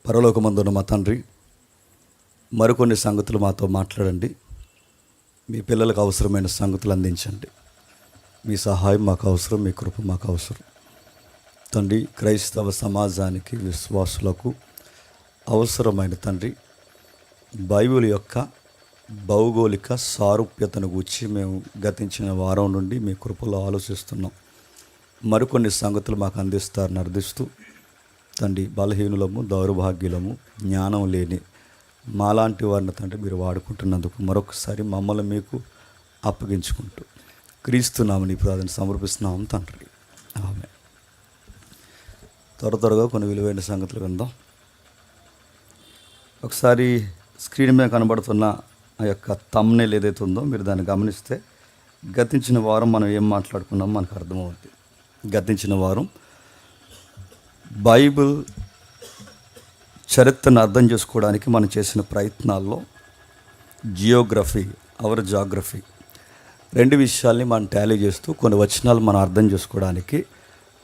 పరలోకమందున్న మా తండ్రి, మరికొన్ని సంగతులు మాతో మాట్లాడండి. మీ పిల్లలకు అవసరమైన సంగతులు అందించండి. మీ సహాయం మాకు అవసరం, మీ కృప మాకు అవసరం తండ్రి. క్రైస్తవ సమాజానికి, విశ్వాసులకు అవసరమైన తండ్రి బైబిల్ యొక్క భౌగోళిక సారూప్యతను గూర్చి మేము గతించిన వారం నుండి మీ కృపలో ఆలోచిస్తున్నాం. మరికొన్ని సంగతులు మాకు అందిస్తారని అర్థిస్తూ తండ్రి, బలహీనులము, దౌర్భాగ్యులము, జ్ఞానం లేని మాలాంటి వారిని తండ్రి మీరు వాడుకుంటున్నందుకు మరొకసారి మమ్మల్ని మీకు అప్పగించుకుంటూ క్రీస్తునామని ప్రార్థన సమర్పిస్తున్నాం తండ్రి. ఆమె త్వరగా కొన్ని విలువైన సంగతులు విందాం. ఒకసారి స్క్రీన్ మీద కనబడుతున్న ఆ యొక్క థంబ్నెయిల్ ఏదైతే ఉందో మీరు దాన్ని గమనిస్తే గతించిన వారం మనం ఏం మాట్లాడుకున్నామో మనకు అర్థమవుతుంది. గతించిన వారం బైబిల్ చరిత్రను అర్థం చేసుకోవడానికి మనం చేసిన ప్రయత్నాల్లో జియోగ్రఫీ, అవర్ జాగ్రఫీ రెండు విషయాల్ని మనం టాలీ చేస్తూ కొన్ని వచనాలు మనం అర్థం చేసుకోవడానికి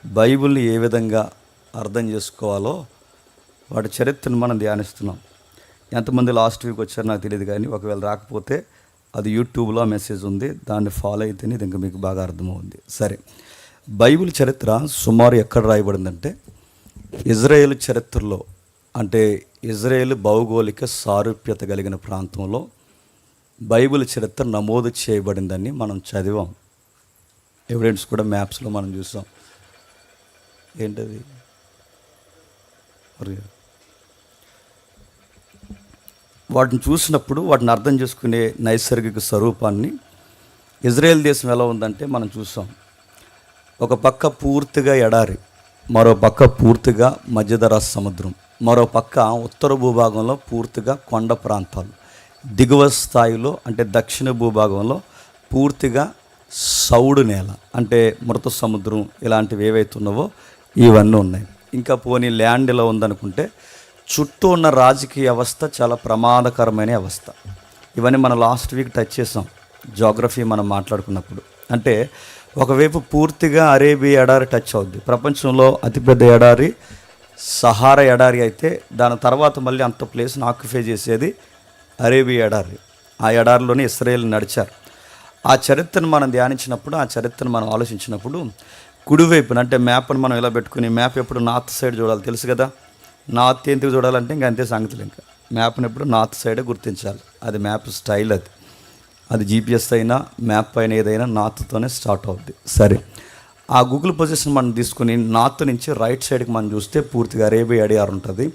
బైబిల్ని ఏ విధంగా అర్థం చేసుకోవాలో వాటి చరిత్రను మనం ధ్యానిస్తున్నాం. ఎంతమంది లాస్ట్ వీక్ వచ్చారో నాకు తెలియదు, కానీ ఒకవేళ రాకపోతే అది యూట్యూబ్లో మెసేజ్ ఉంది, దాన్ని ఫాలో అయితేనే ఇది ఇంకా మీకు బాగా అర్థమవుతుంది. సరే, బైబిల్ చరిత్ర సుమారు ఎక్కడ రాయబడిందంటే ఇజ్రాయేల్ చరిత్రలో, అంటే ఇజ్రాయేల్ భౌగోళిక సారూప్యత కలిగిన ప్రాంతంలో బైబిల్ చరిత్ర నమోదు చేయబడిందని మనం చదివాం. ఎవిడెన్స్ కూడా మ్యాప్స్లో మనం చూసాం. ఏంటది? వాటిని చూసినప్పుడు వాటిని అర్థం చేసుకునే నైసర్గిక స్వరూపాన్ని ఇజ్రాయేల్ దేశం ఎలా ఉందంటే మనం చూసాం. ఒక పక్క పూర్తిగా ఎడారి, మరో పక్క పూర్తిగా మధ్యధరా సముద్రం, మరో పక్క ఉత్తర భూభాగంలో పూర్తిగా కొండ ప్రాంతాలు, దిగువ స్థాయిలో అంటే దక్షిణ భూభాగంలో పూర్తిగా సౌడు నేల అంటే మృత సముద్రం, ఇలాంటివి ఏవైతే ఉన్నావో ఇవన్నీ ఉన్నాయి. ఇంకా పోనీ ల్యాండ్ ఎలా ఉందనుకుంటే చుట్టూ ఉన్న రాజకీయ వ్యవస్థ చాలా ప్రమాదకరమైన వ్యవస్థ. ఇవన్నీ మనం లాస్ట్ వీక్ టచ్ చేసాం జాగ్రఫీ మనం మాట్లాడుకున్నప్పుడు. అంటే ఒకవైపు పూర్తిగా అరేబియా ఎడారి టచ్ అవుద్ది. ప్రపంచంలో అతిపెద్ద ఎడారి సహారా ఎడారి అయితే దాని తర్వాత మళ్ళీ అంత ప్లేస్ని ఆక్యుపై చేసేది అరేబియా ఎడారి. ఆ ఎడారిలోనే ఇస్రాయేల్ నడిచారు. ఆ చరిత్రను మనం ధ్యానించినప్పుడు, ఆ చరిత్రను మనం ఆలోచించినప్పుడు కుడివైపున అంటే మ్యాప్ని మనం ఇలా పెట్టుకుని, మ్యాప్ ఎప్పుడు నార్త్ సైడ్ చూడాలి తెలుసు కదా. నార్త్ ఎందుకు చూడాలంటే ఇంకా అంతే సంగతులు. ఇంకా మ్యాప్ని ఎప్పుడు నార్త్ సైడే గుర్తించాలి. అది మ్యాప్ స్టైల్. అది జీపీఎస్ అయినా మ్యాప్ అయినా ఏదైనా నార్త్తోనే స్టార్ట్ అవుద్ది. సరే, ఆ గూగుల్ పొజిషన్ మనం తీసుకుని నార్త్ నుంచి రైట్ సైడ్కి మనం చూస్తే పూర్తిగా అరేబియా ఎడారి ఉంటుంది.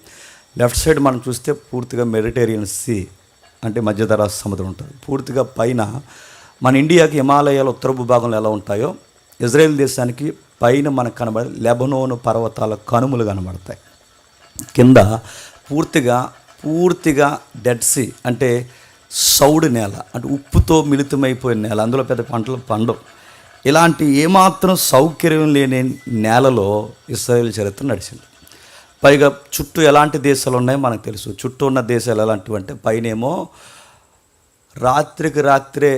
లెఫ్ట్ సైడ్ మనం చూస్తే పూర్తిగా మెడిటేరియన్ సీ అంటే మధ్యధరా సముద్రం ఉంటుంది. పూర్తిగా పైన మన ఇండియాకి హిమాలయాల ఉత్తర భూభాగంలో ఎలా ఉంటాయో ఇజ్రాయెల్ దేశానికి పైన మనకు కనబడే లెబనోను పర్వతాల కనుమలు కనబడతాయి. కింద పూర్తిగా డెడ్ సీ అంటే సౌడు నేల, అంటే ఉప్పుతో మిళితమైపోయిన నేల, అందులో పెద్ద పంటలు పండవు. ఇలాంటి ఏమాత్రం సౌకర్యం లేని నేలలో ఇశ్రాయేల్ చరిత్ర నడిచింది. పైగా చుట్టూ ఎలాంటి దేశాలు ఉన్నాయో మనకు తెలుసు. చుట్టూ ఉన్న దేశాలు ఎలాంటివి అంటే పైనేమో రాత్రికి రాత్రే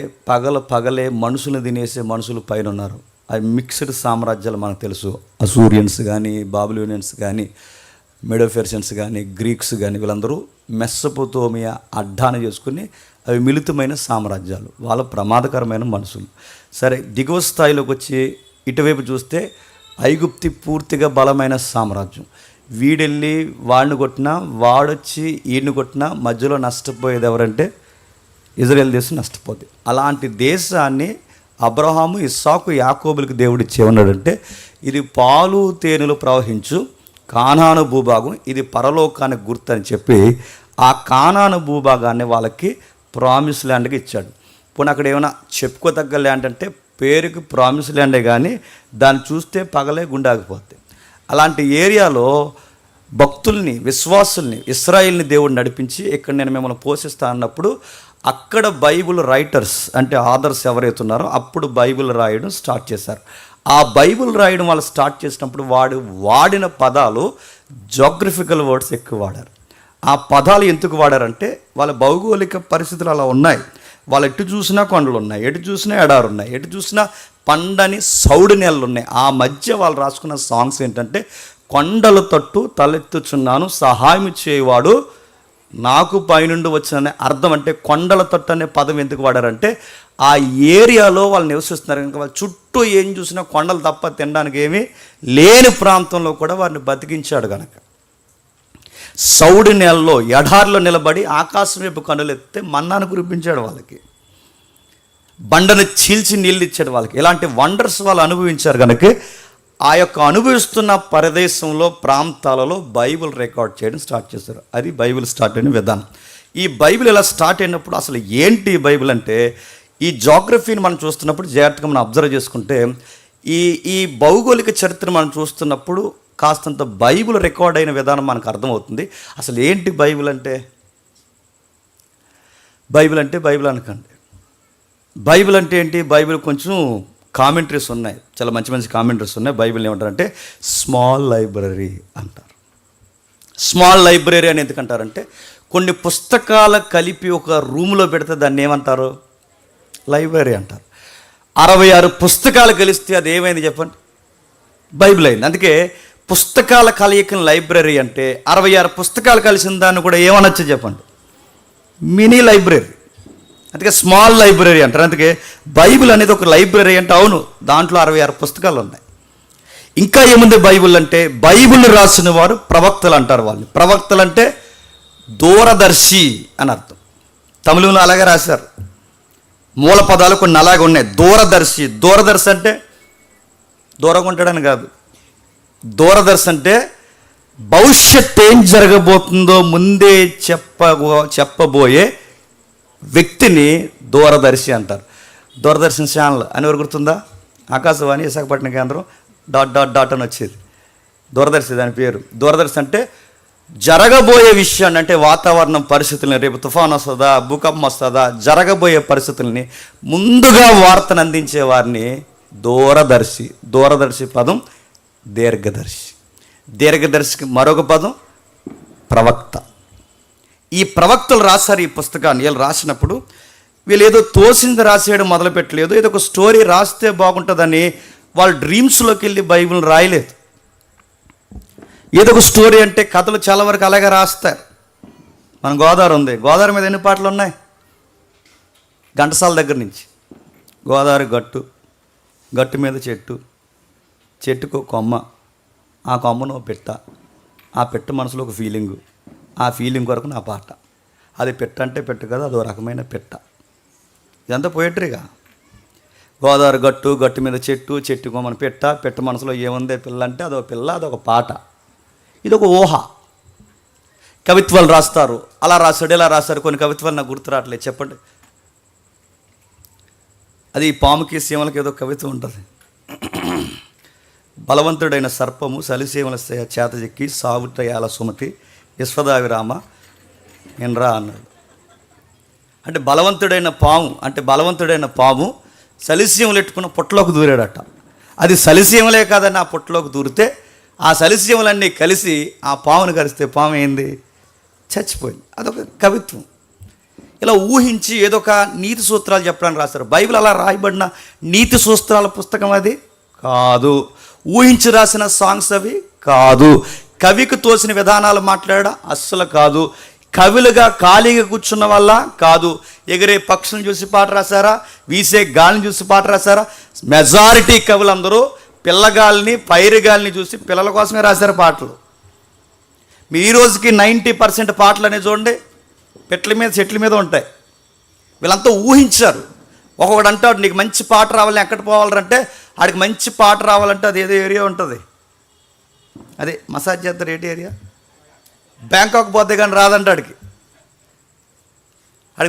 పగలే మనుషులు తినేసే మనుషులు పైన ఉన్నారు. అవి మిక్స్డ్ సామ్రాజ్యాలు మనకు తెలుసు. అసూరియన్స్ కానీ, బాబిలోనియన్స్ కానీ, మెడోఫెర్షియన్స్ కానీ, గ్రీక్స్ కానీ, వీళ్ళందరూ మెస్సపోతోమియా అడ్డాను చేసుకుని అవి మిళితమైన సామ్రాజ్యాలు. వాళ్ళ ప్రమాదకరమైన మనుషులు. సరే, దిగువ స్థాయిలోకి వచ్చి ఇటువైపు చూస్తే ఐగుప్తి పూర్తిగా బలమైన సామ్రాజ్యం. వీడెళ్ళి వాడిని కొట్టినా, వాడొచ్చి ఈయన్ని కొట్టినా మధ్యలో నష్టపోయేది ఎవరంటే ఇజ్రాయేల్ దేశం నష్టపోద్ది. అలాంటి దేశాన్ని అబ్రహాము, ఇస్సాకు, యాకోబులకు దేవుడు ఇచ్చే ఉన్నాడంటే ఇది పాలు తేనెలు ప్రవహించు కానాను భూభాగం, ఇది పరలోకానికి గుర్తు అని చెప్పి ఆ కానాను భూభాగాన్ని వాళ్ళకి ప్రామిస్ ల్యాండ్కి ఇచ్చాడు. పోనీ అక్కడ ఏమైనా చెప్పుకోదగ్గ ల్యాండ్ అంటే పేరుకి ప్రామిస్ ల్యాండే, కానీ దాన్ని చూస్తే పగలే గుండె ఆగిపోతాయి. అలాంటి ఏరియాలో భక్తుల్ని, విశ్వాసుల్ని, ఇశ్రాయేల్ని దేవుడు నడిపించి ఇక్కడ నేను మిమ్మల్ని పోషిస్తా అన్నప్పుడు అక్కడ బైబిల్ రైటర్స్ అంటే ఆథర్స్ ఎవరైతే ఉన్నారో అప్పుడు బైబిల్ రాయడం స్టార్ట్ చేశారు. ఆ బైబిల్ రాయడం వాళ్ళు స్టార్ట్ చేసినప్పుడు వాడిన పదాలు జోగ్రఫికల్ వర్డ్స్ ఎక్కువ వాడారు. ఆ పదాలు ఎందుకు వాడారంటే వాళ్ళ భౌగోళిక పరిస్థితులు అలా ఉన్నాయి. వాళ్ళు ఎటు చూసినా కొండలు ఉన్నాయి, ఎటు చూసినా ఎడారు ఉన్నాయి, ఎటు చూసినా పండని సౌడు నేలలు ఉన్నాయి. ఆ మధ్య వాళ్ళు రాసుకున్న సాంగ్స్ ఏంటంటే కొండల తట్టు తలెత్తుచున్నాను, సహాయం చేయవాడు నాకు పైనుండి వచ్చిన అర్థం. అంటే కొండల తట్టు అనే పదం ఎందుకు వాడారంటే ఆ ఏరియాలో వాళ్ళు నివసిస్తున్నారు కనుక వాళ్ళు చుట్టూ ఏం చూసినా కొండలు తప్ప తినడానికి ఏమీ లేని ప్రాంతంలో కూడా వారిని బతికించాడు కనుక. సౌడి నేలలో ఎడారిలో నిలబడి ఆకాశం వైపు కనులెత్తే మన్నాను కురిపించాడు వాళ్ళకి, బండను చీల్చి నీళ్ళు ఇచ్చాడు వాళ్ళకి. ఇలాంటి వండర్స్ వాళ్ళు అనుభవించారు కనుక ఆ యొక్క అనుభవిస్తున్న ప్రదేశంలో ప్రాంతాలలో బైబిల్ రికార్డ్ చేయడం స్టార్ట్ చేశారు. అది బైబిల్ స్టార్ట్ అయిన విధానం. ఈ బైబిల్ ఇలా స్టార్ట్ అయినప్పుడు అసలు ఏంటి బైబిల్ అంటే, ఈ జాగ్రఫీని మనం చూస్తున్నప్పుడు జాగ్రత్తగా మనం అబ్జర్వ్ చేసుకుంటే ఈ భౌగోళిక చరిత్ర మనం చూస్తున్నప్పుడు కాస్తంత బైబిల్ రికార్డ్ అయిన విధానం మనకు అర్థమవుతుంది. అసలు ఏంటి బైబిల్ అంటే? బైబిల్ అంటే బైబిల్ అనకండి. బైబిల్ అంటే ఏంటి? బైబిల్ కొంచెం కామెంటరీస్ ఉన్నాయి, చాలా మంచి మంచి కామెంటరీస్ ఉన్నాయి. బైబిల్ ఏమంటారంటే స్మాల్ లైబ్రరీ అంటారు. స్మాల్ లైబ్రరీ అని ఎందుకంటారంటే కొన్ని పుస్తకాలు కలిపి ఒక రూమ్లో పెడితే దాన్ని ఏమంటారు? లైబ్రరీ అంటారు. 66 పుస్తకాలు కలిస్తే అది ఏమైంది చెప్పండి? బైబిల్ అయింది. అందుకే పుస్తకాల కలయికని లైబ్రరీ అంటే 66 పుస్తకాలు కలిసిన దాన్ని కూడా ఏమనొచ్చు చెప్పండి? Mini library. అందుకే స్మాల్ లైబ్రరీ అంటారు. అందుకే బైబిల్ అనేది ఒక లైబ్రరీ అంటే అవును, దాంట్లో 66 పుస్తకాలు ఉన్నాయి. ఇంకా ఏముంది బైబిల్ అంటే? బైబిల్ రాసిన వారు ప్రవక్తలు అంటారు. వాళ్ళని ప్రవక్తలు అంటే దూరదర్శి అని అర్థం. తమిళంలో అలాగే రాశారు. మూల పదాలు కొన్ని అలాగే ఉన్నాయి. దూరదర్శి. దూరదర్శి అంటే దూరంగా ఉంటాడని కాదు. దూరదర్శి అంటే భవిష్యత్ ఏం జరగబోతుందో ముందే చెప్పబోయే వ్యక్తిని దూరదర్శి అంటారు. దూరదర్శన్ ఛానల్ అని ఎవరు గుర్తుందా? ఆకాశవాణి విశాఖపట్నం కేంద్రం డాట్ అని వచ్చేది. దూరదర్శి దాని పేరు. దూరదర్శి అంటే జరగబోయే విషయాన్ని, అంటే వాతావరణం పరిస్థితులని, రేపు తుఫాన్ వస్తుందా, భూకంపం వస్తుందా, జరగబోయే పరిస్థితుల్ని ముందుగా వార్తను అందించే వారిని దూరదర్శి. దూరదర్శి పదం దీర్ఘదర్శి. దీర్ఘదర్శికి మరొక పదం ప్రవక్త. ఈ ప్రవక్తలు రాశారు ఈ పుస్తకాన్ని. వీళ్ళు రాసినప్పుడు వీళ్ళు ఏదో తోసింది రాసేయడం మొదలుపెట్టలేదు. ఏదో ఒక స్టోరీ రాస్తే బాగుంటుందని వాళ్ళు డ్రీమ్స్లోకి వెళ్ళి బైబిల్ రాయలేదు. ఏదో ఒక స్టోరీ అంటే కథలు చాలా వరకు అలాగే రాస్తారు. మన గోదావరి ఉంది. గోదావరి మీద ఎన్ని పాటలు ఉన్నాయి? ఘంటసాల దగ్గర నుంచి. గోదావరి గట్టు, గట్టు మీద చెట్టు, చెట్టుకు కొమ్మ, ఆ కొమ్మను పెట్ట, ఆ పెట్ట మనసులో ఒక ఫీలింగు, ఆ ఫీలింగ్ కొరకు నా పాట. అది పెట్ట అంటే పెట్ట కదా, అదో రకమైన పెట్ట. ఇదంతా పోయట్రీగా. గోదావరి గట్టు, గట్టు మీద చెట్టు, చెట్టు కొమ్మను పెట్ట, పెట్ట మనసులో ఏముందే పిల్ల అంటే అదొక పిల్ల, అదొక పాట. ఇదొక ఊహ. కవిత్వాలు రాస్తారు. అలా రాశాడు, ఇలా రాశారు. కొన్ని కవిత్వాలు నాకు గుర్తు రావట్లేదు. చెప్పండి. అది పాముకి సీమలకి ఏదో కవిత్వం ఉంటుంది. బలవంతుడైన సర్పము సలిసీమల చేతజెక్కి సాగుటయాల సుమతి యశ్వదావిరామ ఎన్రా అన్నాడు. అంటే బలవంతుడైన పాము సలిసీమలు ఎట్టుకున్న పొట్టలోకి దూరాడట. అది సలిసీమలే కాదని ఆ పొట్టలోకి దూరితే ఆ సలిసీమలన్నీ కలిసి ఆ పామును కలిస్తే పాము ఏంది? చచ్చిపోయింది. అదొక కవిత్వం. ఇలా ఊహించి ఏదో ఒక నీతి సూత్రాలు చెప్పడానికి రాస్తారు. బైబిల్ అలా రాయబడిన నీతి సూత్రాల పుస్తకం అది కాదు. ఊహించి రాసిన సాంగ్స్ అవి కాదు. కవికి తోసిన విధానాలు మాట్లాడడం అస్సలు కాదు. కవులుగా ఖాళీగా కూర్చున్న వల్ల కాదు. ఎగిరే పక్షులను చూసి పాట రాశారా? వీసే గాలిని చూసి పాట రాశారా? మెజారిటీ కవులందరూ పిల్లగాలిని, పైరుగాలిని చూసి పిల్లల కోసమే రాశారు పాటలు. మీ ఈ రోజుకి 90% పాటలు అనేవి చూడండి పెట్టల మీద, చెట్ల మీద ఉంటాయి. వీళ్ళంతా ఊహించారు. ఒక్కొక్కడు అంటాడు నీకు మంచి పాట రావాలని ఎక్కడ పోవాలంటే, ఆడికి మంచి పాట రావాలంటే అది ఏదో ఏరియా ఉంటుంది. అదే మసాజ్ చేస్తారు. ఏంటి ఏరియా? బ్యాంకాక్ పోతే కానీ రాదంటే ఆడికి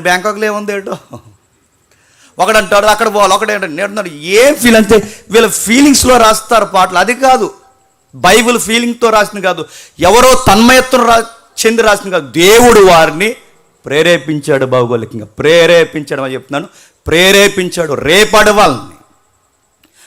బ్యాంకాక్లో ఏముంది ఏంటో. ఒకడంటాడు అక్కడ పోవాలి, ఒకటేంటాడు నేడున్నాడు. ఏం ఫీల్ అంటే వీళ్ళ ఫీలింగ్స్లో రాస్తారు పాటలు. అది కాదు బైబిల్. ఫీలింగ్తో రాసింది కాదు, ఎవరో తన్మయత్వం చెంది రాసింది కాదు. దేవుడు వారిని ప్రేరేపించాడు. భౌగోళికంగా ప్రేరేపించడం అని చెప్తున్నాను. ప్రేరేపించాడు. రేపడి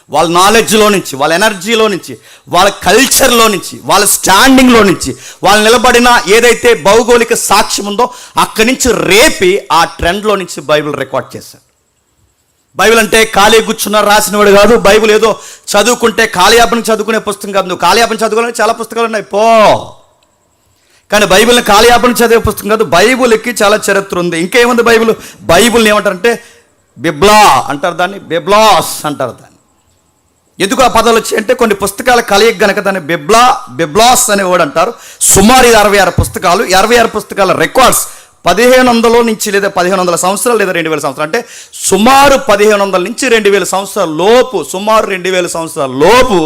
వాళ్ళ నాలెడ్జ్లో నుంచి, వాళ్ళ ఎనర్జీలో నుంచి, వాళ్ళ కల్చర్లో నుంచి, వాళ్ళ స్టాండింగ్లో నుంచి, వాళ్ళు నిలబడిన ఏదైతే భౌగోళిక సాక్ష్యం ఉందో అక్కడి నుంచి రేపి ఆ ట్రెండ్లో నుంచి బైబిల్ రికార్డ్ చేశారు. బైబిల్ అంటే ఖాళీ కూర్చున్నారు రాసినవాడు కాదు. బైబిల్ ఏదో చదువుకుంటే కాలయాపన చదువుకునే పుస్తకం కాదు. నువ్వు కాలయాపన చదువుకోవాలని చాలా పుస్తకాలు ఉన్నాయి పో, కానీ బైబిల్ని కాలయాపన చదివే పుస్తకం కాదు. బైబిల్కి చాలా చరిత్ర ఉంది. ఇంకేముంది బైబిల్ని ఏమంటారంటే బిబ్లా అంటారు, దాన్ని బిబ్లాస్ అంటారు. దాన్ని ఎందుకు ఆ పదాలు వచ్చాయంటే కొన్ని పుస్తకాల కలయిక గనక దాన్ని బిబ్లాస్ అనే వర్డ్ అంటారు. సుమారు 66 పుస్తకాలు, 66 పుస్తకాల రికార్డ్స్ 1500 నుంచి లేదా 1500 సంవత్సరాలు లేదా 2000 సంవత్సరాలు, అంటే సుమారు 1500 నుంచి 2000 సంవత్సరాల లోపు, సుమారు 2000 సంవత్సరాల లోపు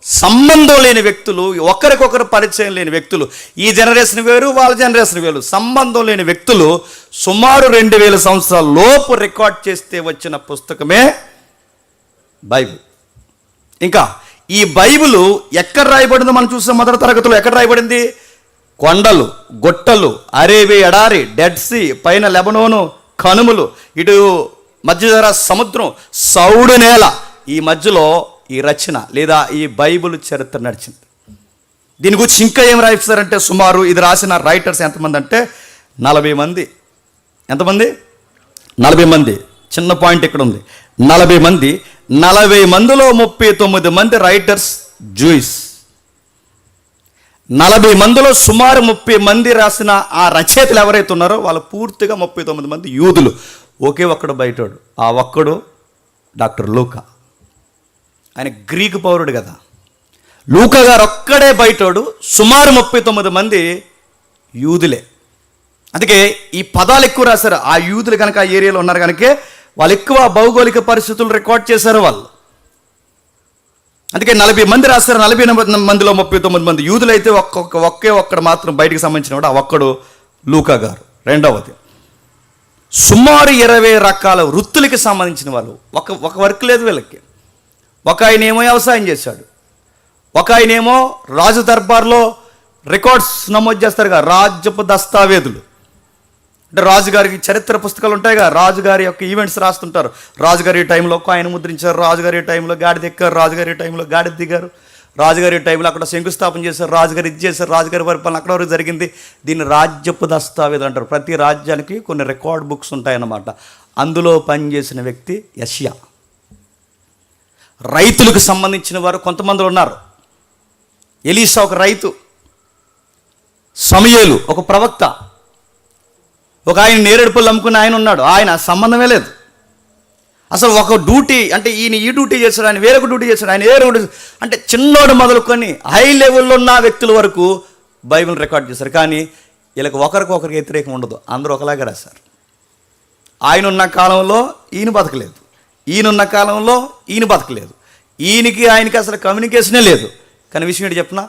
సంబంధం లేని వ్యక్తులు, ఒకరికొకరు పరిచయం లేని వ్యక్తులు, ఈ జనరేషన్ వేరు వాళ్ళ జనరేషన్ వేరు, సంబంధం లేని వ్యక్తులు సుమారు 2000 సంవత్సరాల లోపు రికార్డ్ చేస్తే వచ్చిన పుస్తకమే బైబిల్. ఇంకా ఈ బైబిల్ ఎక్కడ రాయబడిందో మనం చూసాం. మొదటి తరగతిలో ఎక్కడ రాయబడింది? కొండలు, గుట్టలు, అరేబియా ఎడారి, డెడ్ సీ, పైన లెబనోను కనుమలు, ఇటు మధ్యధరా సముద్రం, సౌడు నేల, ఈ మధ్యలో ఈ రచన లేదా ఈ బైబిల్ చరిత్ర నడిచింది. దీని గురించి ఇంకా ఏం రాయిస్తారంటే సుమారు ఇది రాసిన రైటర్స్ ఎంతమంది అంటే 40 మంది. ఎంతమంది? 40 మంది. చిన్న పాయింట్ ఇక్కడ ఉంది, 40 మంది. 40 మందిలో 39 మంది రైటర్స్ జూయిస్. 40 మందిలో సుమారు 30 మంది రాసిన ఆ రచయితలు ఎవరైతే ఉన్నారో వాళ్ళు పూర్తిగా 39 మంది యూదులు. ఒకే ఒక్కడు బయటోడు, ఆ ఒక్కడు డాక్టర్ లూకా. ఆయన గ్రీకు పౌరుడు కదా. లూకా గారు ఒక్కడే బయటోడు, సుమారు 39 మంది యూదులే. అందుకే ఈ పదాలు ఎక్కువ రాశారు. ఆ యూదులు కనుక ఆ ఏరియాలో ఉన్నారు కనుక వాళ్ళు ఎక్కువ భౌగోళిక పరిస్థితులు రికార్డ్ చేశారు వాళ్ళు. అందుకే 40 మంది రాశారు. 40 మందిలో 39 మంది యూదులు అయితే ఒకే ఒక్కడు మాత్రం బయటికి సంబంధించిన వాడు, ఆ ఒక్కడు లూకా గారు. రెండవది, సుమారు 20 రకాల వృత్తులకి సంబంధించిన వాళ్ళు. ఒక వర్క్ లేదు వీళ్ళకి. ఒక ఆయన ఏమో వ్యవసాయం చేశాడు, ఒక ఆయన ఏమో రాజు దర్బార్లో రికార్డ్స్ నమోదు చేస్తారు కదా, రాజ్యపు దస్తావేదులు. అంటే రాజుగారికి చరిత్ర పుస్తకాలు ఉంటాయి కదా, రాజుగారి యొక్క ఈవెంట్స్ రాస్తుంటారు. రాజుగారి టైంలో ఆయన ముద్రించారు, రాజుగారి టైంలో గాడిద ఎక్కారు, రాజుగారి టైంలో గాడిద దిగారు, రాజుగారి టైంలో అక్కడ శంకుస్థాపన చేశారు, రాజుగారు ఇది చేశారు, రాజుగారి పరిపాలన అక్కడ వరకు జరిగింది. దీన్ని రాజ్యపు దస్తావేదులు అంటారు. ప్రతి రాజ్యానికి కొన్ని రికార్డ్ బుక్స్ ఉంటాయన్నమాట. అందులో పనిచేసిన వ్యక్తి యెషయా. రైతులకు సంబంధించిన వారు కొంతమంది ఉన్నారు. ఎలీషా ఒక రైతు, సమూయేలు ఒక ప్రవక్త, ఒక ఆయన నేరేడు పళ్ళు అమ్ముకుని ఆయన ఉన్నాడు, ఆయన సంబంధమే లేదు అసలు. ఒక డ్యూటీ అంటే ఈయన ఈ డ్యూటీ చేశాడు, ఆయన వేరొక డ్యూటీ చేశాడు, ఆయన వేరొక డ్యూటీ, అంటే చిన్నోడు మొదలుకొని హై లెవెల్లో ఉన్న వ్యక్తుల వరకు బైబిల్ రికార్డ్ చేశారు. కానీ వీళ్ళకి ఒకరికి వ్యతిరేకం ఉండదు, అందరూ ఒకలాగే రాశారు. ఆయన ఉన్న కాలంలో ఈయన బతకలేదు, ఈయనున్న కాలంలో ఈయన బతకలేదు, ఈయనకి ఆయనకి అసలు కమ్యూనికేషనే లేదు. కానీ విషయం ఏంటి చెప్పిన,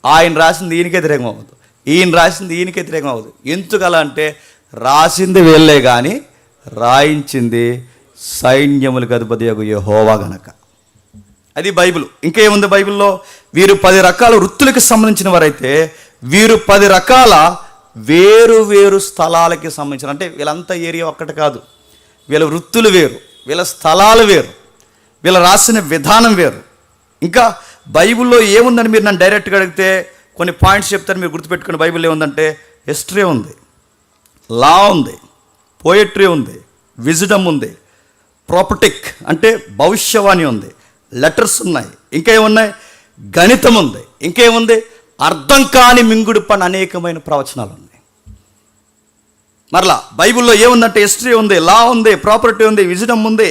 ఆయన రాసింది ఈయనకి వ్యతిరేకం అవ్వదు, ఈయన రాసింది ఈయనకి వ్యతిరేకం అవ్వదు. ఎందుకలా అంటే రాసింది వీళ్ళే కానీ రాయించింది సైన్యములకు అధిపతియగు యెహోవా గనక. అది బైబిల్. ఇంకేముంది బైబిల్లో? వీరు 10 రకాల వృత్తులకు సంబంధించిన వారైతే వీరు 10 రకాల వేరు వేరు స్థలాలకి సంబంధించిన, అంటే వీళ్ళంతా ఏరియా ఒక్కటి కాదు, వీళ్ళ వృత్తులు వేరు, వీళ్ళ స్థలాలు వేరు, వీళ్ళ రాసిన విధానం వేరు. ఇంకా బైబిల్లో ఏముందని మీరు నన్ను డైరెక్ట్గా అడిగితే కొన్ని పాయింట్స్ చెప్తారు, మీరు గుర్తుపెట్టుకుని. బైబిల్లో ఏముందంటే హిస్టరీ ఉంది, లా ఉంది, పోయట్రీ ఉంది, విజ్డమ్ ఉంది, ప్రాపటిక్ అంటే భవిష్యవాణి ఉంది, లెటర్స్ ఉన్నాయి, ఇంకేమున్నాయి, గణితం ఉంది, ఇంకేముంది, అర్థం కాని మింగుడు పని అనేకమైన ప్రవచనాలు ఉన్నాయి. మరలా బైబిల్లో ఏముందంటే హిస్టరీ ఉంది, లా ఉంది, ప్రాపర్టీ ఉంది, విజ్డమ్ ఉంది,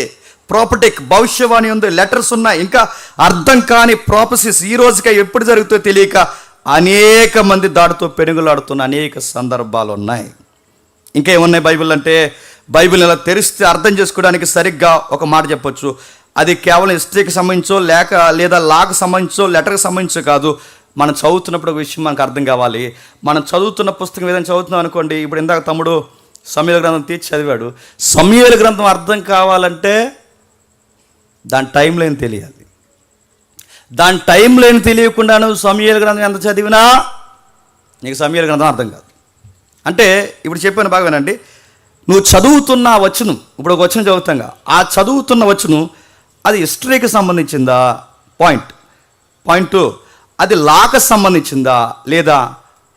ప్రాపటిక్ భవిష్యవాణి ఉంది, లెటర్స్ ఉన్నాయి, ఇంకా అర్థం కాని ప్రాపసిస్ ఈ రోజుకి ఎప్పుడు జరుగుతుందో తెలియక అనేక మంది దాడితో పెనుగులాడుతున్న అనేక సందర్భాలు ఉన్నాయి. ఇంకేమున్నాయి బైబిల్ అంటే? బైబిల్ ఇలా తెరిస్తే అర్థం చేసుకోవడానికి సరిగ్గా ఒక మాట చెప్పొచ్చు, అది కేవలం హిస్టరీకి సంబంధించో లేదా లాకు సంబంధించో లెటర్కి సంబంధించో కాదు. మనం చదువుతున్నప్పుడు ఒక విషయం మనకు అర్థం కావాలి. మనం చదువుతున్న పుస్తకం ఏదైనా చదువుతున్నాం అనుకోండి, ఇప్పుడు ఇందాక తమ్ముడు సమూయేలు గ్రంథం తీర్చి చదివాడు. సమూయేలు గ్రంథం అర్థం కావాలంటే దాని టైం లైన్ తెలియాలి. దాని టైం లైన్ తెలియకుండా నువ్వు సమూయేలు గ్రంథం ఎంత చదివినా నీకు సమూయేలు గ్రంథం అర్థం కాదు. అంటే ఇప్పుడు చెప్పాను బాగా వినండి, నువ్వు చదువుతున్న వచనం, ఇప్పుడు ఒక వచనం చదువుతాంగా, ఆ చదువుతున్న వచనం అది హిస్టరీకి సంబంధించిందా? పాయింట్ 2, అది లాకు సంబంధించిందా? లేదా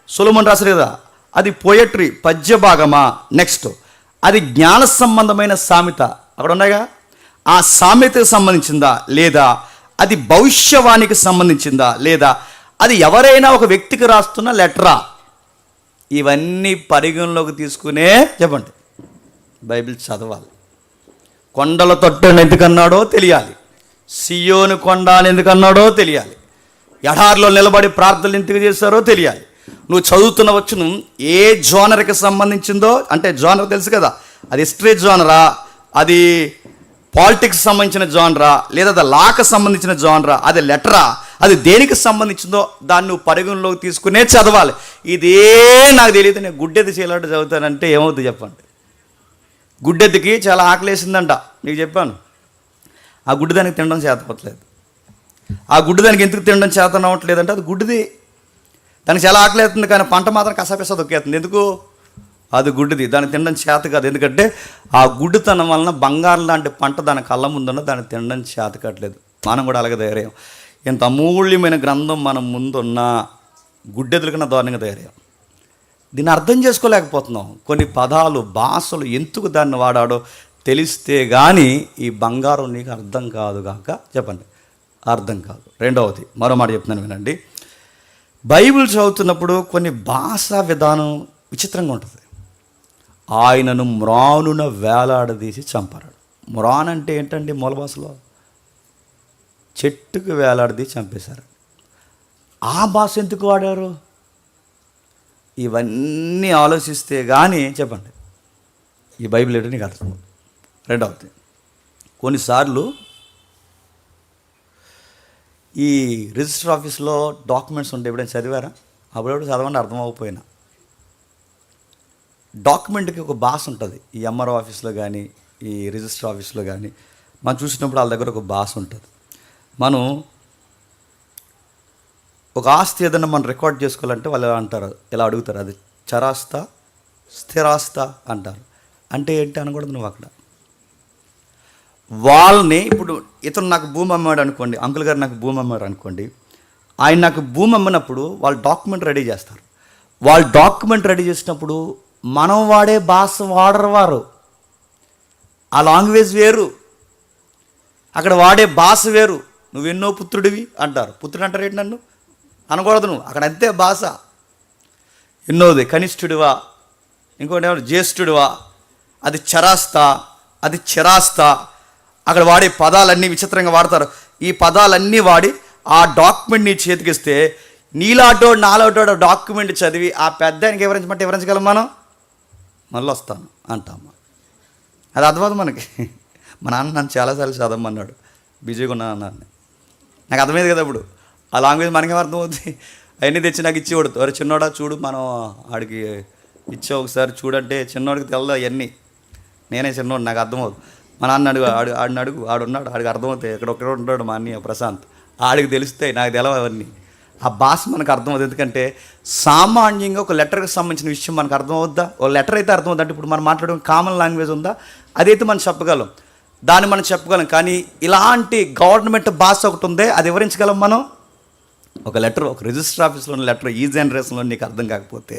సొలొమోను రాశారు కదా, అది పోయట్రీ పద్య భాగమా? నెక్స్ట్, అది జ్ఞాన సంబంధమైన సామెత, అక్కడ ఉన్నాయిగా, ఆ సామెతకు సంబంధించిందా, లేదా అది భవిష్యవాణికి సంబంధించిందా, లేదా అది ఎవరైనా ఒక వ్యక్తికి రాస్తున్న లెటరా, ఇవన్నీ పరిగణలోకి తీసుకునే చెప్పండి బైబిల్ చదవాలి. కొండల తొట్టని ఎందుకన్నాడో తెలియాలి, సియోను కొండ అని ఎందుకన్నాడో తెలియాలి, ఎడారిలో నిలబడి ప్రార్థనలు ఎందుకు చేస్తారో తెలియాలి. నువ్వు చదువుతున్న వచ్చును ఏ జోనర్కి సంబంధించిందో, అంటే జోనర్ తెలుసు కదా, అది హిస్టరీ జోనరా, అది పాలిటిక్స్ సంబంధించిన జోనరా, లేదా అది లాకు సంబంధించిన జోనరా, అది లెటరా, అది దేనికి సంబంధించిందో దాన్ని నువ్వు పరిగణలోకి తీసుకునే చదవాలి. ఇదే నాకు తెలియదు, నేను గుడ్డెది చేయలాంటి చదువుతానంటే ఏమవుతుంది చెప్పండి. గుడ్డెద్దుకి చాలా ఆకలేసిందంట, నీకు చెప్పాను. ఆ గుడ్డు దానికి తినడం చేతపట్లేదు. ఆ గుడ్డు దానికి ఎందుకు తినడం చేత అవ్వట్లేదంటే అది గుడ్డిది, దానికి చాలా ఆకలి అవుతుంది, కానీ పంట మాత్రం కసాపిసా దొక్కేస్తుంది. ఎందుకు? అది గుడ్డిది, దాన్ని తినడం చేత కాదు. ఎందుకంటే ఆ గుడ్డుతనం వలన బంగారం లాంటి పంట దాని కళ్ళ ముందున్న దాన్ని తినడం చేత కావట్లేదు. మనం కూడా అలాగే తయారయ్యాం. ఇంత అమూల్యమైన గ్రంథం మనం ముందున్న గుడ్డెదుల కన్నా దారుణంగా తయారయ్యాం. దీన్ని అర్థం చేసుకోలేకపోతున్నాం. కొన్ని పదాలు, భాషలు ఎందుకు దాన్ని వాడాడో తెలిస్తే కానీ ఈ బంగారం నీకు అర్థం కాదు కాక చెప్పండి, అర్థం కాదు. రెండవది మరో మాట చెప్తున్నాను వినండి. బైబిల్ చదువుతున్నప్పుడు కొన్ని భాషా విధానం విచిత్రంగా ఉంటుంది. ఆయనను మ్రానున వేలాడదీసి చంపాడు. మ్రాన్ అంటే ఏంటండి? మూల భాషలో చెట్టుకు వేలాడదీసి చంపేశారు. ఆ భాష ఎందుకు వాడారు? ఇవన్నీ ఆలోచిస్తే కానీ చెప్పండి ఈ బైబిల్ ఏంటో నీకు అర్థం. రెండవది, కొన్నిసార్లు ఈ రిజిస్టర్ ఆఫీస్లో డాక్యుమెంట్స్ ఉంటే ఎప్పుడైనా చదివారా? అప్పుడెప్పుడు చదవండి, అర్థం అవ్వకపోయినా. డాక్యుమెంట్కి ఒక భాష ఉంటుంది. ఈ ఎంఆర్ఓ ఆఫీస్లో కానీ ఈ రిజిస్టర్ ఆఫీస్లో కానీ మనం చూసినప్పుడు వాళ్ళ దగ్గర ఒక భాష ఉంటుంది. మనం ఒక ఆస్తి ఏదైనా మనం రికార్డ్ చేసుకోవాలంటే వాళ్ళు అంటారు, ఇలా అడుగుతారు, అది చరాస్తా స్థిరాస్తా అంటారు. అంటే ఏంటి అనకూడదు నువ్వు అక్కడ. వాళ్ళని ఇప్పుడు ఇతను నాకు భూమి అమ్మాడు అనుకోండి, అంకుల్ గారు నాకు భూమి అమ్మాడు అనుకోండి, ఆయన నాకు భూమి అమ్మినప్పుడు వాళ్ళు డాక్యుమెంట్ రెడీ చేస్తారు. వాళ్ళు డాక్యుమెంట్ రెడీ చేసినప్పుడు మనం వాడే భాష వాడరు వారు. ఆ లాంగ్వేజ్ వేరు, అక్కడ వాడే భాష వేరు. నువ్వెన్నో పుత్రుడివి అంటారు. పుత్రుడు అంటారు ఏంటి? నన్ను అనకూడదు నువ్వు. అక్కడ అంతే భాష. ఎన్నోది కనిష్ఠుడివా, ఇంకోటి ఏమన్నా జ్యేష్ఠుడివా, అది చరాస్తా, అది చిరాస్తా. అక్కడ వాడే పదాలన్నీ విచిత్రంగా వాడతారు. ఈ పదాలన్నీ వాడి ఆ డాక్యుమెంట్ నీ చేతికిస్తే నీలాటో నాలాటో డాక్యుమెంట్ చదివి ఆ పెద్దానికి వివరించమంటే వివరించగలం మనం? మళ్ళీ వస్తాను అంటామా? అది అర్థమవుతుంది మనకి. మా నాన్న నన్ను చాలాసార్లు చదవమన్నాడు, బిజీగా ఉన్నాను అన్నాను. నాకు అర్థమైంది కదా ఇప్పుడు. ఆ లాంగ్వేజ్ మనకేం అర్థమవుతుంది? అవన్నీ తెచ్చి నాకు ఇచ్చేవాడు. ఎవరు చిన్నోడా చూడు, మనం ఆడికి ఇచ్చా ఒకసారి చూడంటే చిన్నోడికి తెలదు అవన్నీ. నేనే చిన్నోడు, నాకు అర్థమవుతుంది. మా నాన్న అడుగు, ఆడిని అడుగు, ఆడున్నాడు, ఆడికి అర్థమవుతాయి. ఇక్కడ ఒకటే ఉంటాడు మా అన్నయ్య ప్రశాంత్, ఆడికి తెలుస్తాయి, నాకు తెలవు అవన్నీ. ఆ భాష మనకు అర్థమవుతుంది. ఎందుకంటే సామాన్యంగా ఒక లెటర్కి సంబంధించిన విషయం మనకు అర్థమవుద్దా? ఒక లెటర్ అయితే అర్థమవుద్ది. అంటే ఇప్పుడు మనం మాట్లాడే కామన్ లాంగ్వేజ్ ఉందా? అదైతే మనం చెప్పగలం, దాన్ని మనం చెప్పగలం. కానీ ఇలాంటి గవర్నమెంట్ భాష ఒకటి ఉందే, అది వివరించగలం మనం? ఒక లెటర్, ఒక రిజిస్టర్ ఆఫీస్లో ఉన్న లెటర్ ఈ జనరేషన్లో నీకు అర్థం కాకపోతే,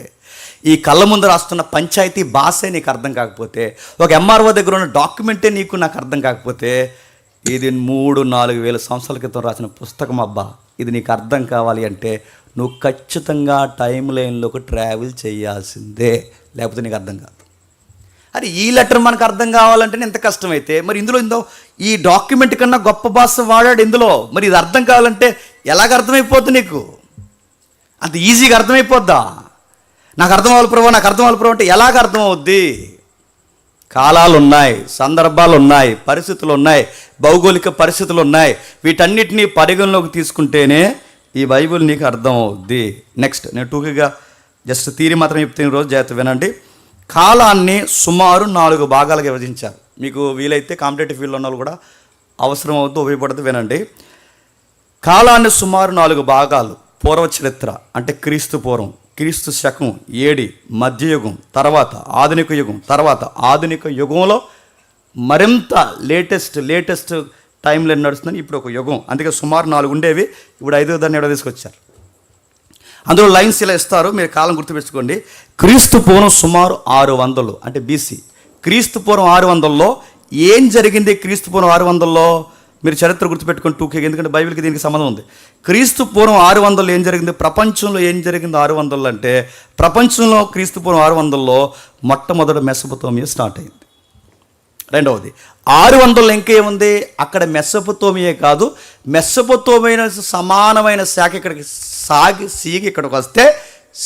ఈ కళ్ళ ముందు రాస్తున్న పంచాయతీ భాషే నీకు అర్థం కాకపోతే, ఒక ఎంఆర్ఓ దగ్గర ఉన్న డాక్యుమెంటే నాకు అర్థం కాకపోతే, ఇది 3-4 వేల సంవత్సరాల క్రితం రాసిన పుస్తకం అబ్బా. ఇది నీకు అర్థం కావాలి అంటే నువ్వు ఖచ్చితంగా టైం లైన్లోకి ట్రావెల్ చేయాల్సిందే, లేకపోతే నీకు అర్థం కాదు. అరే ఈ లెటర్ మనకు అర్థం కావాలంటే ఎంత కష్టమైతే, మరి ఇందులో ఈ డాక్యుమెంట్ కన్నా గొప్ప భాష వాడాడు ఇందులో. మరి ఇది అర్థం కావాలంటే ఎలాగ అర్థమైపోద్ది నీకు? అంత ఈజీగా అర్థమైపోద్దా? నాకు అర్థం అవ్వాలి ప్రభు, నాకు అర్థం అవ్వాలి ప్రభు అంటే ఎలాగ అర్థం అవుద్ది? కాలాలు ఉన్నాయి, సందర్భాలు ఉన్నాయి, పరిస్థితులు ఉన్నాయి, భౌగోళిక పరిస్థితులు ఉన్నాయి. వీటన్నిటినీ పరిగణలోకి తీసుకుంటేనే ఈ బైబిల్ నీకు అర్థం అవుద్ది. నెక్స్ట్, నేను టూకీగా జస్ట్ థియరీ మాత్రం చెప్తే ఈరోజు జాగ్రత్త వినండి. కాలాన్ని సుమారు 4 భాగాలుగా విభజించారు. మీకు వీలైతే కాంపిటేటివ్ ఫీల్డ్లో ఉన్న వాళ్ళు కూడా అవసరం అవుతూ ఉపయోగపడుతూ వినండి. కాలాన్ని సుమారు 4 భాగాలు. పూర్వ చరిత్ర అంటే క్రీస్తు పూర్వం, క్రీస్తు శకం, ఏడి, మధ్యయుగం, తర్వాత ఆధునిక యుగం, తర్వాత ఆధునిక యుగంలో మరింత లేటెస్ట్ టైంలో నడుస్తుంది ఇప్పుడు ఒక యుగం. అందుకే సుమారు 4 ఉండేవి, ఇప్పుడు 5వ దాన్ని ఎవడో తీసుకొచ్చారు. అందులో లైన్స్ ఇలా ఇస్తారు, మీరు కాలం గుర్తుపెట్టుకోండి. క్రీస్తు పూర్వం సుమారు 600 అంటే బీసీ. క్రీస్తు పూర్వం 600లో ఏం జరిగింది క్రీస్తు పూర్వం 600లో? మీరు చరిత్ర గుర్తుపెట్టుకొని 2K, ఎందుకంటే బైబిల్కి దీనికి సంబంధం ఉంది. క్రీస్తు పూర్వం 600లో ఏం జరిగింది, ప్రపంచంలో ఏం జరిగింది 600 అంటే, ప్రపంచంలో క్రీస్తు పూర్వం 600లో మొట్టమొదటి మెసొపొతేమియా స్టార్ట్ అయింది. రెండవది 600లో ఇంకేముంది, అక్కడ మెసొపొతేమియా కాదు, మెసొపొతేమియా సమానమైన శాఖ ఇక్కడికి సీగి ఇక్కడికి వస్తే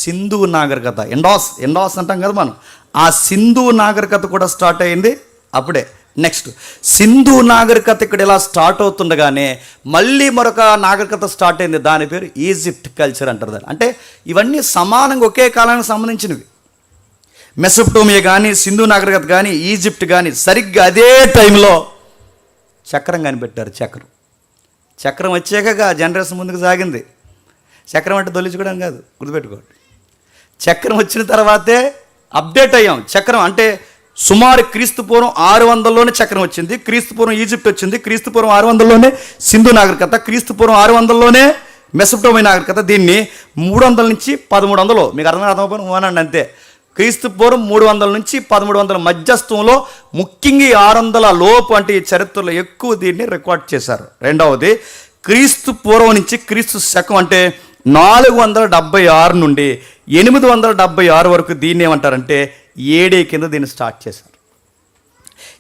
సింధు నాగరికత, ఎండాస్ అంటాం కదా మనం, ఆ సింధు నాగరికత కూడా స్టార్ట్ అయింది అప్పుడే. నెక్స్ట్ సింధు నాగరికత ఇక్కడ ఇలా స్టార్ట్ అవుతుండగానే మళ్ళీ మరొక నాగరికత స్టార్ట్ అయింది, దాని పేరు ఈజిప్ట్ కల్చర్ అంటారు దాన్ని. అంటే ఇవన్నీ సమానంగా ఒకే కాలానికి సంబంధించినవి. మెసొపొతేమియా కానీ, సింధు నాగరికత కానీ, ఈజిప్ట్ కానీ సరిగ్గా అదే టైంలో చక్రం కనిపెట్టారు. చక్రం వచ్చాక జనరేషన్ ముందుకు సాగింది. చక్రం అంటే దొల్లించుకోవడం కాదు, గుర్తుపెట్టుకోండి. చక్రం వచ్చిన తర్వాతే అప్డేట్ అయ్యాం. చక్రం అంటే సుమారు క్రీస్తు పూర్వం 600లోనే చక్రం వచ్చింది, క్రీస్తు పూర్వం ఈజిప్ట్ వచ్చింది, క్రీస్తు పూర్వం 600లోనే సింధు నాగరికత, క్రీస్తు పూర్వం 600లోనే మెసొపొతేమియా నాగరికత. దీన్ని 300 నుంచి 1300, మీకు అర్థమైపోయిన అంతే. క్రీస్తు పూర్వం 300 నుంచి 1300 మధ్యస్థంలో, ముఖ్యంగా 600 లోపు అంటే ఈ చరిత్రలో ఎక్కువ దీన్ని రికార్డ్ చేశారు. రెండవది క్రీస్తు పూర్వం నుంచి క్రీస్తు శకం అంటే 476 నుండి 876 వరకు దీన్ని ఏమంటారంటే ఏడీ కింద దీన్ని స్టార్ట్ చేశారు.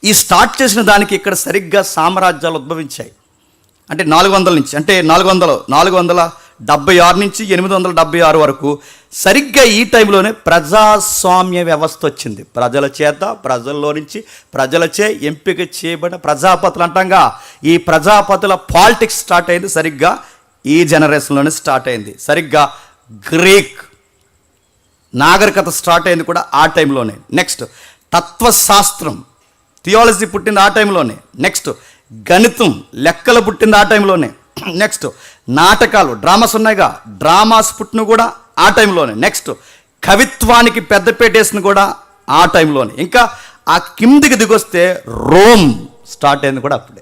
ఈ స్టార్ట్ చేసిన దానికి ఇక్కడ సరిగ్గా సామ్రాజ్యాలు ఉద్భవించాయి. అంటే 400 నుంచి, అంటే 476 నుంచి 876 వరకు సరిగ్గా ఈ టైంలోనే ప్రజాస్వామ్య వ్యవస్థ వచ్చింది. ప్రజల్లో నుంచి ప్రజలచే ఎంపిక చేయబడిన ప్రజాపతులు అంటాంగా, ఈ ప్రజాపతుల పాలిటిక్స్ స్టార్ట్ అయింది సరిగ్గా ఈ జనరేషన్లోనే స్టార్ట్ అయింది. సరిగ్గా గ్రీక్ నాగరికత స్టార్ట్ అయింది కూడా ఆ టైంలోనే. నెక్స్ట్ తత్వశాస్త్రం, థియాలజీ పుట్టింది ఆ టైంలోనే. నెక్స్ట్ గణితం, లెక్కలు పుట్టింది ఆ టైంలోనే. నెక్స్ట్ నాటకాలు, డ్రామాస్ ఉన్నాయిగా, డ్రామాస్ పుట్టిన కూడా ఆ టైంలోనే. నెక్స్ట్ కవిత్వానికి పెద్దపీట వేసిన కూడా ఆ టైంలోనే. ఇంకా ఆ కిందికి దిగొస్తే రోమ్ స్టార్ట్ అయింది కూడా అప్పుడే.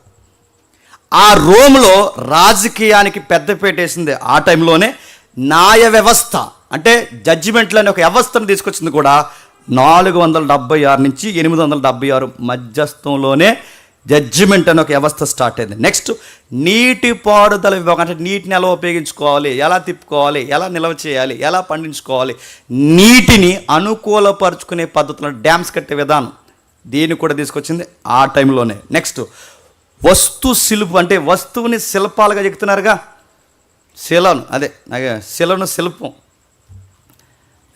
ఆ రోమ్లో రాజకీయానికి పెద్దపీట వేసింది ఆ టైంలోనే. న్యాయ వ్యవస్థ అంటే జడ్జిమెంట్లు అనే ఒక వ్యవస్థను తీసుకొచ్చింది కూడా 476 నుంచి 876 మధ్యస్థంలోనే జడ్జిమెంట్ అనే ఒక వ్యవస్థ స్టార్ట్ అయింది. నెక్స్ట్ నీటిపారుదల విభాగం, అంటే నీటిని ఎలా ఉపయోగించుకోవాలి, ఎలా తిప్పుకోవాలి, ఎలా నిల్వ చేయాలి, ఎలా పండించుకోవాలి, నీటిని అనుకూలపరుచుకునే పద్ధతులను, డ్యామ్స్ కట్టే విధానం, దీన్ని కూడా తీసుకొచ్చింది ఆ టైంలోనే. నెక్స్ట్ శిల్పం, అంటే వస్తువుని శిల్పాలుగా చెప్తున్నారుగా, శిలను శిల్పం,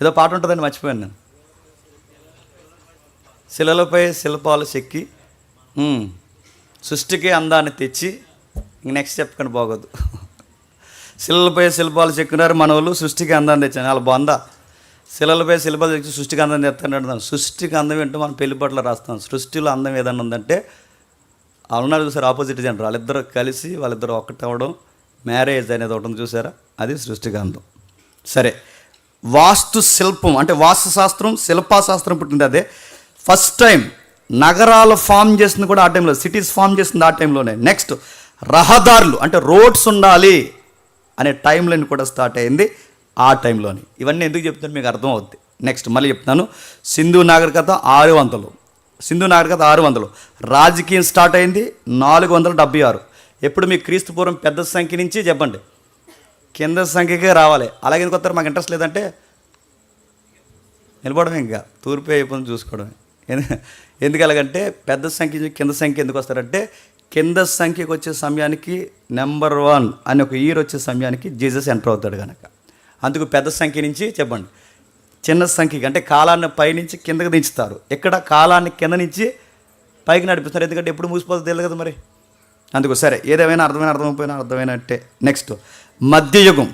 ఏదో పాట ఉంటుందని మర్చిపోయాను నేను. శిలలపై శిల్పాలు చెక్కి సృష్టికి అందాన్ని తెచ్చి, ఇంక నెక్స్ట్ చెప్పకండి బాగోదు. శిలలపై శిల్పాలు చెక్కినారు మన వాళ్ళు, సృష్టికి అందాన్ని తెచ్చాను. వాళ్ళ బాగుందా? శిలలపై శిల్పాలు తెచ్చి సృష్టికి అందం తెస్తాను. సృష్టికి అందం ఏంటో మనం పెళ్లి పట్ల రాస్తాం. సృష్టిలో అందం ఏదన్నా ఉందంటే అవునారు చూసారు, ఆపోజిట్ జనరు వాళ్ళిద్దరూ కలిసి వాళ్ళిద్దరూ ఒక్కటవడం, మ్యారేజ్ అనేది ఒకటి చూసారా, అది సృష్టికి అందం. సరే, వాస్తు శిల్పం అంటే వాస్తుశాస్త్రం, శిల్పాశాస్త్రం పుట్టింది అదే. ఫస్ట్ టైం నగరాలు ఫామ్ చేసింది కూడా ఆ టైంలో, సిటీస్ ఫామ్ చేసింది ఆ టైంలోనే. నెక్స్ట్ రహదారులు అంటే రోడ్స్ ఉండాలి అనే టైంలో కూడా స్టార్ట్ అయింది ఆ టైంలోని. ఇవన్నీ ఎందుకు చెప్తాను మీకు అర్థం అవుద్ది. నెక్స్ట్ మళ్ళీ చెప్తాను. సింధు నాగరికత 600, రాజకీయం స్టార్ట్ అయింది 476. ఎప్పుడు మీకు క్రీస్తు పూర్వం పెద్ద సంఖ్య నుంచి చెప్పండి, కింద సంఖ్యకే రావాలి. అలాగే ఎందుకు వస్తారు, మాకు ఇంట్రెస్ట్ లేదంటే నిలబడమే, ఇంకా తూర్పు అయిపోయింది చూసుకోవడమే. ఎందుకు అలాగంటే పెద్ద సంఖ్య కింద సంఖ్య ఎందుకు వస్తారంటే, కింద సంఖ్యకు వచ్చే సమయానికి నెంబర్ 1 అని ఒక ఇయర్ వచ్చే సమయానికి జీసస్ ఎంటర్ అవుతాడు కనుక, అందుకు పెద్ద సంఖ్య నుంచి చెప్పండి చిన్న సంఖ్యకి, అంటే కాలాన్ని పైనుంచి కిందకి దించుతారు. ఇక్కడ కాలాన్ని కింద నుంచి పైకి నడిపిస్తారు, ఎందుకంటే ఎప్పుడు మూసిపోతుంది తెలియదు కదా మరి. అందుకు సరే, ఏదేమైనా అర్థమైపోయినా అర్థమైనట్టే. నెక్స్ట్ మధ్యయుగం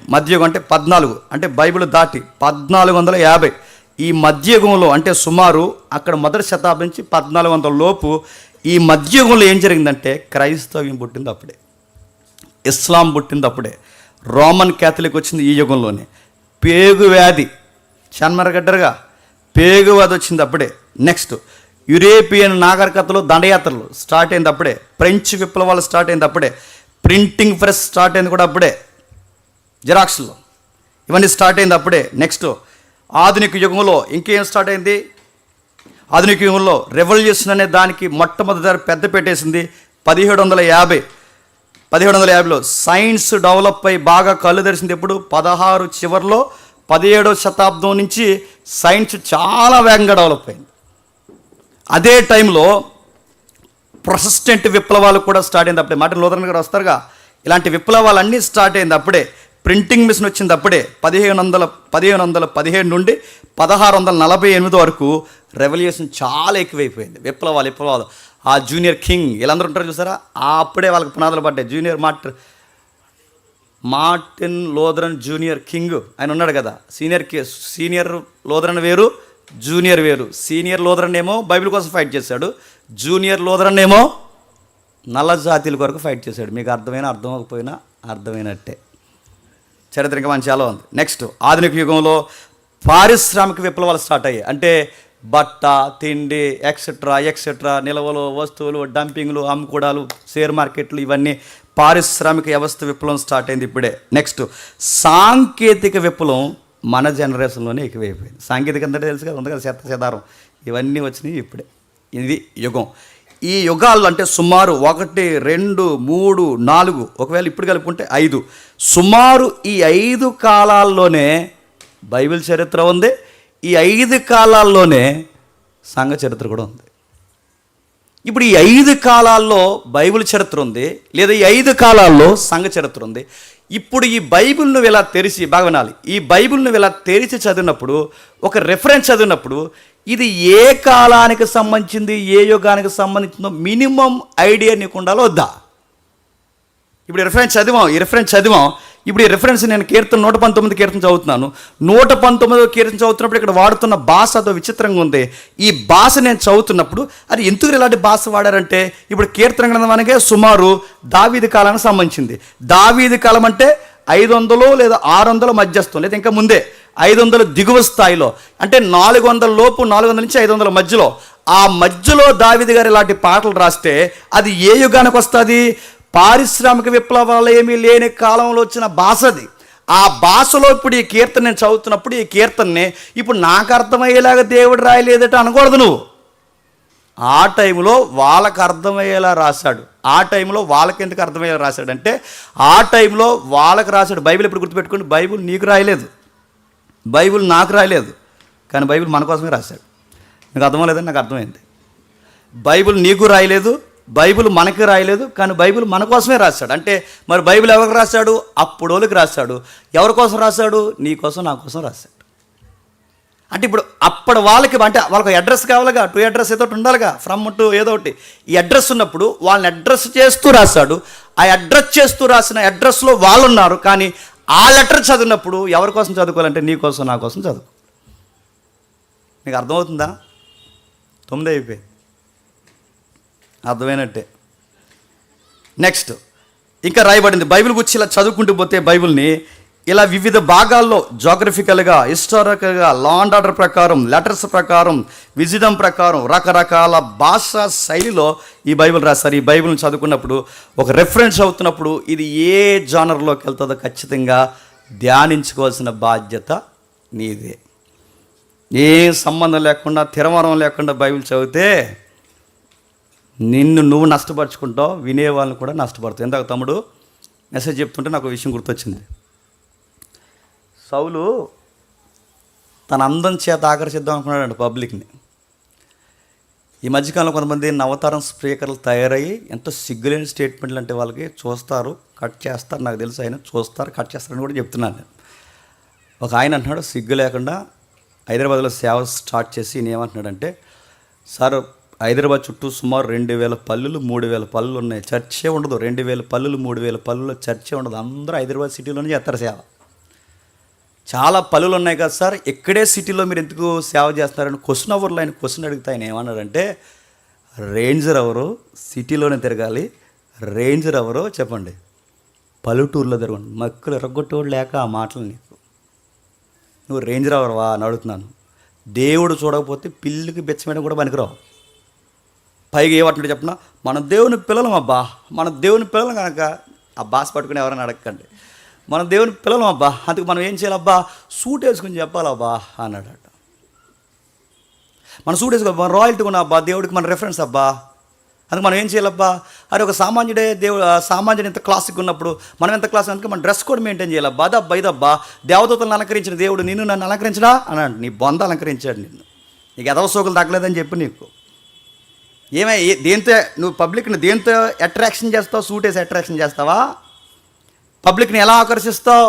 అంటే 14, అంటే బైబిల్ దాటి 1450. ఈ మధ్యయుగంలో అంటే సుమారు అక్కడ మొదటి శతాబ్దం నుంచి 1400 లోపు ఈ మధ్యయుగంలో ఏం జరిగిందంటే, క్రైస్తవ్యం పుట్టింది అప్పుడే, ఇస్లాం పుట్టింది అప్పుడే, రోమన్ క్యాథలిక్ వచ్చింది ఈ యుగంలోనే, పేగు వ్యాధి చన్మరగడ్డరుగా పేగు వ్యాధి వచ్చింది అప్పుడే. నెక్స్ట్ యూరోపియన్ నాగరికతలు దండయాత్రలు స్టార్ట్ అయింది అప్పుడే, ఫ్రెంచ్ విప్లవాలు స్టార్ట్ అయింది అప్పుడే, ప్రింటింగ్ ప్రెస్ స్టార్ట్ అయింది కూడా అప్పుడే, జిరాక్స్లో ఇవన్నీ స్టార్ట్ అయింది అప్పుడే. నెక్స్ట్ ఆధునిక యుగంలో ఇంకేం స్టార్ట్ అయింది, ఆధునిక యుగంలో రెవల్యూషన్ అనే దానికి మొట్టమొదటిసారి పెద్ద పెట్టేసింది 1750లో. సైన్స్ డెవలప్ అయి బాగా కళ్ళు తెరిచింది ఎప్పుడు 16 చివరిలో 17వ శతాబ్దం నుంచి సైన్స్ చాలా వేగంగా డెవలప్ అయింది. అదే టైంలో ప్రొటెస్టెంట్ విప్లవాలు కూడా స్టార్ట్ అయింది అప్పుడే. మార్టిన్ లూథరన్ గారు వస్తారుగా, ఇలాంటి విప్లవాలన్నీ స్టార్ట్ అయింది అప్పుడే. ప్రింటింగ్ మిషన్ వచ్చింది అప్పుడే. 1517 నుండి 1648 వరకు రెవల్యూషన్ చాలా ఎక్కువైపోయింది. విప్లవాలు ఆ జూనియర్ కింగ్ వీళ్ళందరూ ఉంటారు చూసారా, అప్పుడే వాళ్ళకి పునాదులు పడ్డాయి. మార్టిన్ లూథరన్ జూనియర్ కింగ్ ఆయన ఉన్నాడు కదా. సీనియర్ లూథరన్ వేరు, జూనియర్ వేరు. సీనియర్ లూథరన్ ఏమో బైబిల్ కోసం ఫైట్ చేశాడు, జూనియర్ లూథరన్ ఏమో నల్ల జాతీయుల కొరకు ఫైట్ చేశాడు. మీకు అర్థం అవ్వకపోయినా అర్థమైనట్టే. చరిత్ర ఇంకా మంచి చాలా ఉంది. నెక్స్ట్ ఆధునిక యుగంలో పారిశ్రామిక విప్లవాలు స్టార్ట్ అయ్యాయి. అంటే బట్ట, తిండి, ఎక్సెట్రా నిల్వలు, వస్తువులు, డంపింగ్లు, అమ్ముకోవడాలు, షేర్ మార్కెట్లు, ఇవన్నీ పారిశ్రామిక వ్యవస్థ విప్లవం స్టార్ట్ అయింది ఇప్పుడే. నెక్స్ట్ సాంకేతిక విప్లవం మన జనరేషన్లోనే ఎక్కువైపోయింది. సాంకేతిక అంతా తెలుసు కదా, ఉంది కదా, శతారం ఇవన్నీ వచ్చినాయి ఇప్పుడే. ఇది యుగం. ఈ యుగాలు అంటే సుమారు 1, 2, 3, 4 ఒకవేళ ఇప్పుడు కలుపుకుంటే 5, సుమారు ఈ 5 కాలాల్లోనే బైబిల్ చరిత్ర ఉంది. ఈ 5 కాలాల్లోనే సంఘ చరిత్ర కూడా ఉంది. ఇప్పుడు ఈ 5 కాలాల్లో బైబిల్ చరిత్ర ఉంది, లేదా ఈ 5 కాలాల్లో సంఘ చరిత్ర ఉంది. ఇప్పుడు ఈ బైబిల్ను ఇలా తెరిచి బాగా వినాలి. ఈ బైబిల్ను ఇలా తెరిచి చదివినప్పుడు, ఒక రెఫరెన్స్ చదివినప్పుడు, ఇది ఏ కాలానికి సంబంధించింది, ఏ యుగానికి సంబంధించిందో మినిమం ఐడియా నీకు ఉండాలో వద్దా? ఇప్పుడు ఈ రెఫరెన్స్ చదివాం. ఇప్పుడు ఈ రెఫరెన్స్ నేను 119 కీర్తన చదువుతున్నాను. 119వ కీర్తన చదువుతున్నప్పుడు ఇక్కడ వాడుతున్న భాష అదో విచిత్రంగా ఉంది. ఈ భాష నేను చదువుతున్నప్పుడు అది ఎందుకు ఇలాంటి భాష వాడారంటే, ఇప్పుడు కీర్తన గ్రంథం అనగా సుమారు దావీదు కాలానికి సంబంధించింది. దావీదు కాలం అంటే 500 లేదా 600 మధ్యస్థం, లేదా ఇంకా ముందే 500 దిగువ స్థాయిలో, అంటే 400 లోపు, 400 నుంచి 500 మధ్యలో. ఆ మధ్యలో దావీదు గారు ఇలాంటి పాటలు రాస్తే అది ఏ యుగానికి వస్తుంది? పారిశ్రామిక విప్లవాలు ఏమీ లేని కాలంలో వచ్చిన భాష అది. ఆ భాషలో ఇప్పుడు ఈ కీర్తన నేను చదువుతున్నప్పుడు, ఈ కీర్తనని ఇప్పుడు నాకు అర్థమయ్యేలాగా దేవుడు రాయలేదట అనకూడదు నువ్వు. ఆ టైంలో వాళ్ళకు అర్థమయ్యేలా రాశాడు. ఆ టైంలో వాళ్ళకి ఎందుకు అర్థమయ్యేలా రాశాడంటే, ఆ టైంలో వాళ్ళకి రాశాడు. బైబిల్ ఇప్పుడు గుర్తుపెట్టుకోండి, బైబిల్ నీకు రాయలేదు, బైబిల్ నాకు రాయలేదు, కానీ బైబిల్ మన కోసమే రాశాడు. నీకు అర్థమలేదని నాకు అర్థమైంది. బైబిల్ నీకు రాయలేదు, బైబిల్ మనకి రాయలేదు, కానీ బైబిల్ మన కోసమే రాశాడు. అంటే మరి బైబిల్ ఎవరికి రాశాడు? అప్పుడోళ్ళకి రాశాడు. ఎవరి కోసం రాశాడు? నీ కోసం, నా కోసం రాశాడు. అంటే ఇప్పుడు అప్పటి వాళ్ళకి, అంటే వాళ్ళకి అడ్రస్ కావాలిగా, టు అడ్రస్ ఏదో ఒకటి ఉండాలిగా, ఫ్రమ్ టు ఏదో ఒకటి. ఈ అడ్రస్ ఉన్నప్పుడు వాళ్ళని అడ్రస్ చేస్తూ రాశాడు. ఆ అడ్రస్ చేస్తూ రాసిన అడ్రస్లో వాళ్ళు ఉన్నారు, కానీ ఆ లెటర్ చదివినప్పుడు ఎవరి కోసం చదువుకోవాలంటే నీ కోసం, నా కోసం చదువు. నీకు అర్థమవుతుందా? 9 అయిపోయింది, అర్థమైనట్టే. నెక్స్ట్ ఇంకా రాయబడింది బైబిల్ గురించి. ఇలా చదువుకుంటూ పోతే బైబిల్ని ఇలా వివిధ భాగాల్లో జోగ్రఫికల్గా, హిస్టారికల్గా, లా అండ్ ఆర్డర్ ప్రకారం, లెటర్స్ ప్రకారం, విజిడమ్ ప్రకారం, రకరకాల భాషా శైలిలో ఈ బైబిల్ రాస్తారు. ఈ బైబిల్ని చదువుకున్నప్పుడు, ఒక రెఫరెన్స్ అవుతున్నప్పుడు, ఇది ఏ జానర్లోకి వెళ్తుందో ఖచ్చితంగా ధ్యానించుకోవాల్సిన బాధ్యత నీదే. ఏ సంబంధం లేకుండా, తిరమరం లేకుండా బైబిల్ చదివితే నిన్ను నువ్వు నష్టపరుచుకుంటావు, వినే వాళ్ళని కూడా నష్టపడతావు. ఎందాక తమ్ముడు మెసేజ్ చెప్తుంటే నాకు విషయం గుర్తొచ్చింది. సౌలు తన అందం చేత ఆకర్షిద్దాం అనుకున్నాడు పబ్లిక్ని. ఈ మధ్యకాలంలో కొంతమంది నవతరం స్పీకర్లు తయారయ్యి ఎంతో సిగ్గులేని స్టేట్మెంట్లు అంటే వాళ్ళకి చూస్తారు, కట్ చేస్తారు. నాకు తెలుసు ఆయన చూస్తారు, కట్ చేస్తారని కూడా చెప్తున్నాను నేను. ఒక ఆయన అంటున్నాడు, సిగ్గు లేకుండా హైదరాబాద్లో సేవ స్టార్ట్ చేసి ఈయన ఏమంటున్నాడంటే, సార్ హైదరాబాద్ చుట్టూ సుమారు 2000 పల్లెలు, 3000 పల్లెలు ఉన్నాయి, చర్చే ఉండదు. 2000 పల్లెలు, 3000 పల్లెల్లో చర్చే ఉండదు. అందరూ హైదరాబాద్ సిటీలోనే చేస్తారు సేవ. చాలా పల్లెలు ఉన్నాయి కదా సార్, ఇక్కడే సిటీలో మీరు ఎందుకు సేవ చేస్తున్నారని క్వశ్చన్ అవర్లో ఆయన క్వశ్చన్ అడిగితే ఆయన ఏమన్నాడంటే, రేంజర్ ఎవరు సిటీలోనే తిరగాలి, రేంజర్ ఎవరో చెప్పండి పల్లెటూరులో తిరగండి. మక్కులు ఎరగొట్టేవాడు లేక ఆ మాటలు నీకు, నువ్వు రేంజర్ ఎవరువా అని అడుగుతున్నాను. దేవుడు చూడకపోతే పిల్లికి బెచ్చమేయడం కూడా పనికిరావు. పైగా ఏమంటున్నాడు చెప్పిన, మన దేవుని పిల్లలం అబ్బా, మన దేవుని పిల్లలు కనుక ఆ బాస్ పట్టుకుని ఎవరైనా అడగకండి, మన దేవుని పిల్లలం అబ్బా, అందుకు మనం ఏం చేయాలబ్బా, సూట్ వేసుకుని చెప్పాలబ్బా అన్నాడట. మన సూట్ వేసుకో, మన రాయల్టీ ఉన్న అబ్బా, దేవుడికి మన రెఫరెన్స్ అబ్బా. అందుకు మనం ఏం చేయాలబ్బా, అరే ఒక సామాన్యుడే సామాన్యుడు ఎంత క్లాసిక్ ఉన్నప్పుడు మనం ఎంత క్లాస్ అందుకే మన డ్రెస్ కోడ్ మెయింటైన్ చేయాలబ్బా. అదబ్బా ఇదబ్బా, దేవదూతలను అలంకరించిన దేవుడు నిన్ను నన్ను అలంకరించడా అన్నాడు. నీ బొంద అలంకరించాడు నిన్ను, నీకు ఎదవ సోకులు తగ్గలేదని చెప్పి నీకు దేంతో నువ్వు పబ్లిక్ని దేంతో అట్రాక్షన్ చేస్తావు? సూట్ వేసి అట్రాక్షన్ చేస్తావా? పబ్లిక్ని ఎలా ఆకర్షిస్తావు?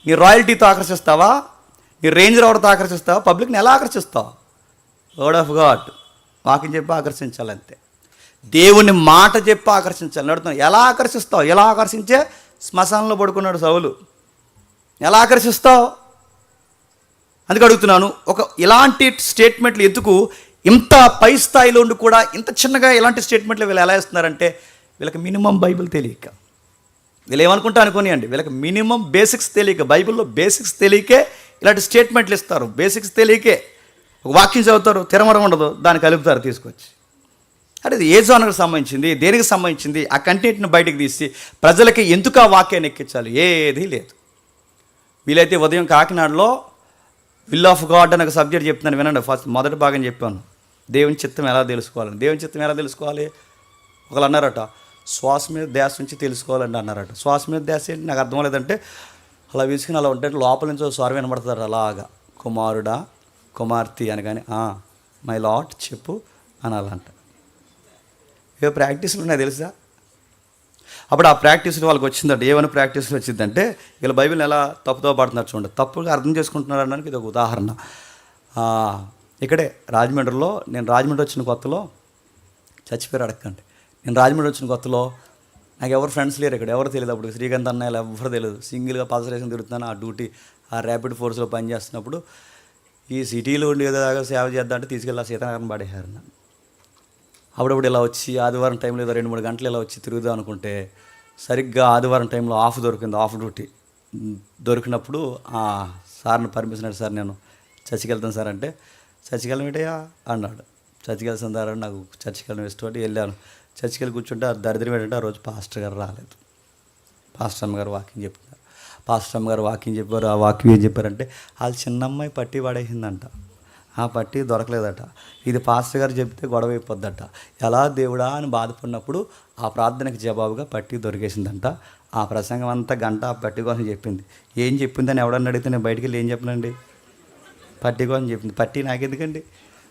నీ రాయల్టీతో ఆకర్షిస్తావా? నీ రేంజ్ రోవర్తో ఆకర్షిస్తావా? పబ్లిక్ని ఎలా ఆకర్షిస్తావు? వర్డ్ ఆఫ్ గాడ్ వాక్యం చెప్పి ఆకర్షించాలంతే. దేవుని మాట చెప్పి ఆకర్షించాలి. నడుతున్నావు ఎలా ఆకర్షిస్తావు? ఎలా ఆకర్షించే శ్మశానంలో పడుకున్నాడు సౌలు. ఎలా ఆకర్షిస్తావు? అందుకు అడుగుతున్నాను, ఇలాంటి స్టేట్మెంట్లు ఎందుకు ఇంత పై స్థాయిలో ఉండి కూడా ఇంత చిన్నగా ఇలాంటి స్టేట్మెంట్లు వీళ్ళు ఎలా ఇస్తున్నారంటే, వీళ్ళకి మినిమం బైబిల్ తెలియక, వీళ్ళు ఏమనుకుంటా అనుకోనియండి, వీళ్ళకి మినిమం బేసిక్స్ తెలియక, బైబిల్లో బేసిక్స్ తెలియకే ఇలాంటి స్టేట్మెంట్లు ఇస్తారు. బేసిక్స్ తెలియకే ఒక వాక్యం చదువుతారు, తిరమడం ఉండదు, దాన్ని కలుపుతారు తీసుకొచ్చి. అంటే ఇది ఏ జోనర్కి సంబంధించింది, దేనికి సంబంధించింది, ఆ కంటెంట్ని బయటకు తీసి ప్రజలకి ఎందుకు ఆ వాక్యాన్ని ఎక్కించాలి? ఏది లేదు. వీలైతే ఉదయం కాకినాడలో విల్ ఆఫ్ గాడ్ అనే ఒక సబ్జెక్ట్ చెప్తున్నాను, వినండి. మొదటి భాగం చెప్పాను, దేవుని చిత్తం ఎలా తెలుసుకోవాలని. దేవుని చిత్తం ఎలా తెలుసుకోవాలి? ఒకళ్ళు అన్నారట, శ్వాస మీద ధ్యాస నుంచి తెలుసుకోవాలండి అన్నారట. శ్వాస మీద ధ్యాస ఏంటి నాకు అర్థం లేదంటే, అలా విసుకుని అలా ఉంటే లోపల నుంచి స్వరం వినబడతారు అలాగా, కుమారుడా కుమార్తె అని. కానీ మై లాట్ చెప్పు అనాలంట. ఏ ప్రాక్టీసులు ఉన్నాయి తెలుసా? అప్పుడు ఆ ప్రాక్టీసులు వాళ్ళకి వచ్చిందంటే, ఏమైనా ప్రాక్టీసులు వచ్చిందంటే, వీళ్ళు బైబిల్ని ఎలా తప్పుతో పడుతున్నారు చూడండి, తప్పుగా అర్థం చేసుకుంటున్నారు అనడానికి ఇది ఒక ఉదాహరణ. ఇక్కడే రాజమండ్రిలో, నేను రాజమండ్రి వచ్చిన కొత్తలో, చచ్చిపోయారు అడగండి, నేను రాజమండ్రి వచ్చిన కొత్తలో నాకు ఎవరు ఫ్రెండ్స్ లేరు, ఇక్కడ ఎవరు తెలియదు. అప్పుడు శ్రీకాంత్ అన్న ఇలా ఎవరు తెలియదు, సింగిల్గా పల్సరేషన్ తిరుగుతున్నాను. ఆ డ్యూటీ ఆ ర్యాపిడ్ ఫోర్స్లో పనిచేస్తున్నప్పుడు ఈ సిటీలో ఉండి ఏదోగా సేవ చేద్దాం అంటే తీసుకెళ్ళి ఆ సీతానగరం పడేశారు నన్ను. అప్పుడప్పుడు ఇలా వచ్చి ఆదివారం టైంలో ఏదో 2-3 గంటలు ఇలా వచ్చి తిరుగుదాం అనుకుంటే, సరిగ్గా ఆదివారం టైంలో ఆఫ్ దొరికింది, ఆఫ్ డ్యూటీ దొరికినప్పుడు సార్ని పర్మిషన్ అంటే, సార్ నేను చర్చికి వెళ్తాను సార్ అంటే, చర్చికి వెళ్ళమేటయ్యా అన్నాడు. చర్చికి వెళ్తాను సార్ అని నాకు చర్చికి వెళ్ళడం ఇష్టం అంటే వెళ్ళాను. చర్చికి వెళ్ళి కూర్చుంటే ఆ దరిద్రం ఏంటంటే, ఆ రోజు పాస్టర్ గారు రాలేదు. పాస్టర్ అమ్మగారు వాకింగ్ చెప్తున్నారు. పాస్టర్ అమ్మగారు వాకింగ్ చెప్పారు. ఆ వాకింగ్ ఏం చెప్పారంటే, వాళ్ళ చిన్నమ్మాయి పట్టి పడేసిందంట, ఆ పట్టి దొరకలేదట. ఇది పాస్టర్ గారు చెప్తే గొడవ అయిపోద్దట. ఎలా దేవుడా అని బాధపడినప్పుడు ఆ ప్రార్థనకి జవాబుగా పట్టి దొరికేసిందంట. ఆ ప్రసంగం అంతా గంట ఆ పట్టి కోసం చెప్పింది. ఏం చెప్పిందని ఎవడన్నా అడిగితే నేను బయటికి వెళ్ళి ఏం చెప్పనండి, పట్టి కోసం చెప్పింది. పట్టి నాకెందుకండి?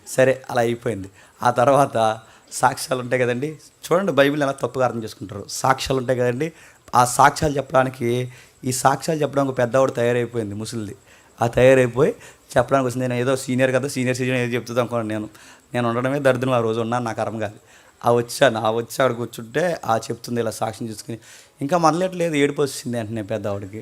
సరే అలా అయిపోయింది. ఆ తర్వాత సాక్ష్యాలు ఉంటాయి కదండి, చూడండి బైబిల్ ఎలా తప్పుగా అర్థం చేసుకుంటారు. సాక్ష్యాలు ఉంటాయి కదండి, ఆ సాక్ష్యాలు చెప్పడానికి, ఈ సాక్ష్యాలు చెప్పడానికి పెద్దవాడు తయారైపోయింది ముసలిది. ఆ తయారైపోయి చెప్పడానికి వచ్చింది. నేను ఏదో సీనియర్ కదా, సీనియర్ సిటిజన్ ఏదో చెప్తుంది అనుకోండి. నేను ఉండడమే దరిద్రం. ఆ రోజు ఉన్నాను, నాకు అర్థం కాదు. వచ్చి అక్కడ కూర్చుంటే చెప్తుంది ఇలా సాక్ష్యం చూసుకుని, ఇంకా మొదలెట్లేదు, ఏడుపు వచ్చింది అంటే పెద్దవాడికి.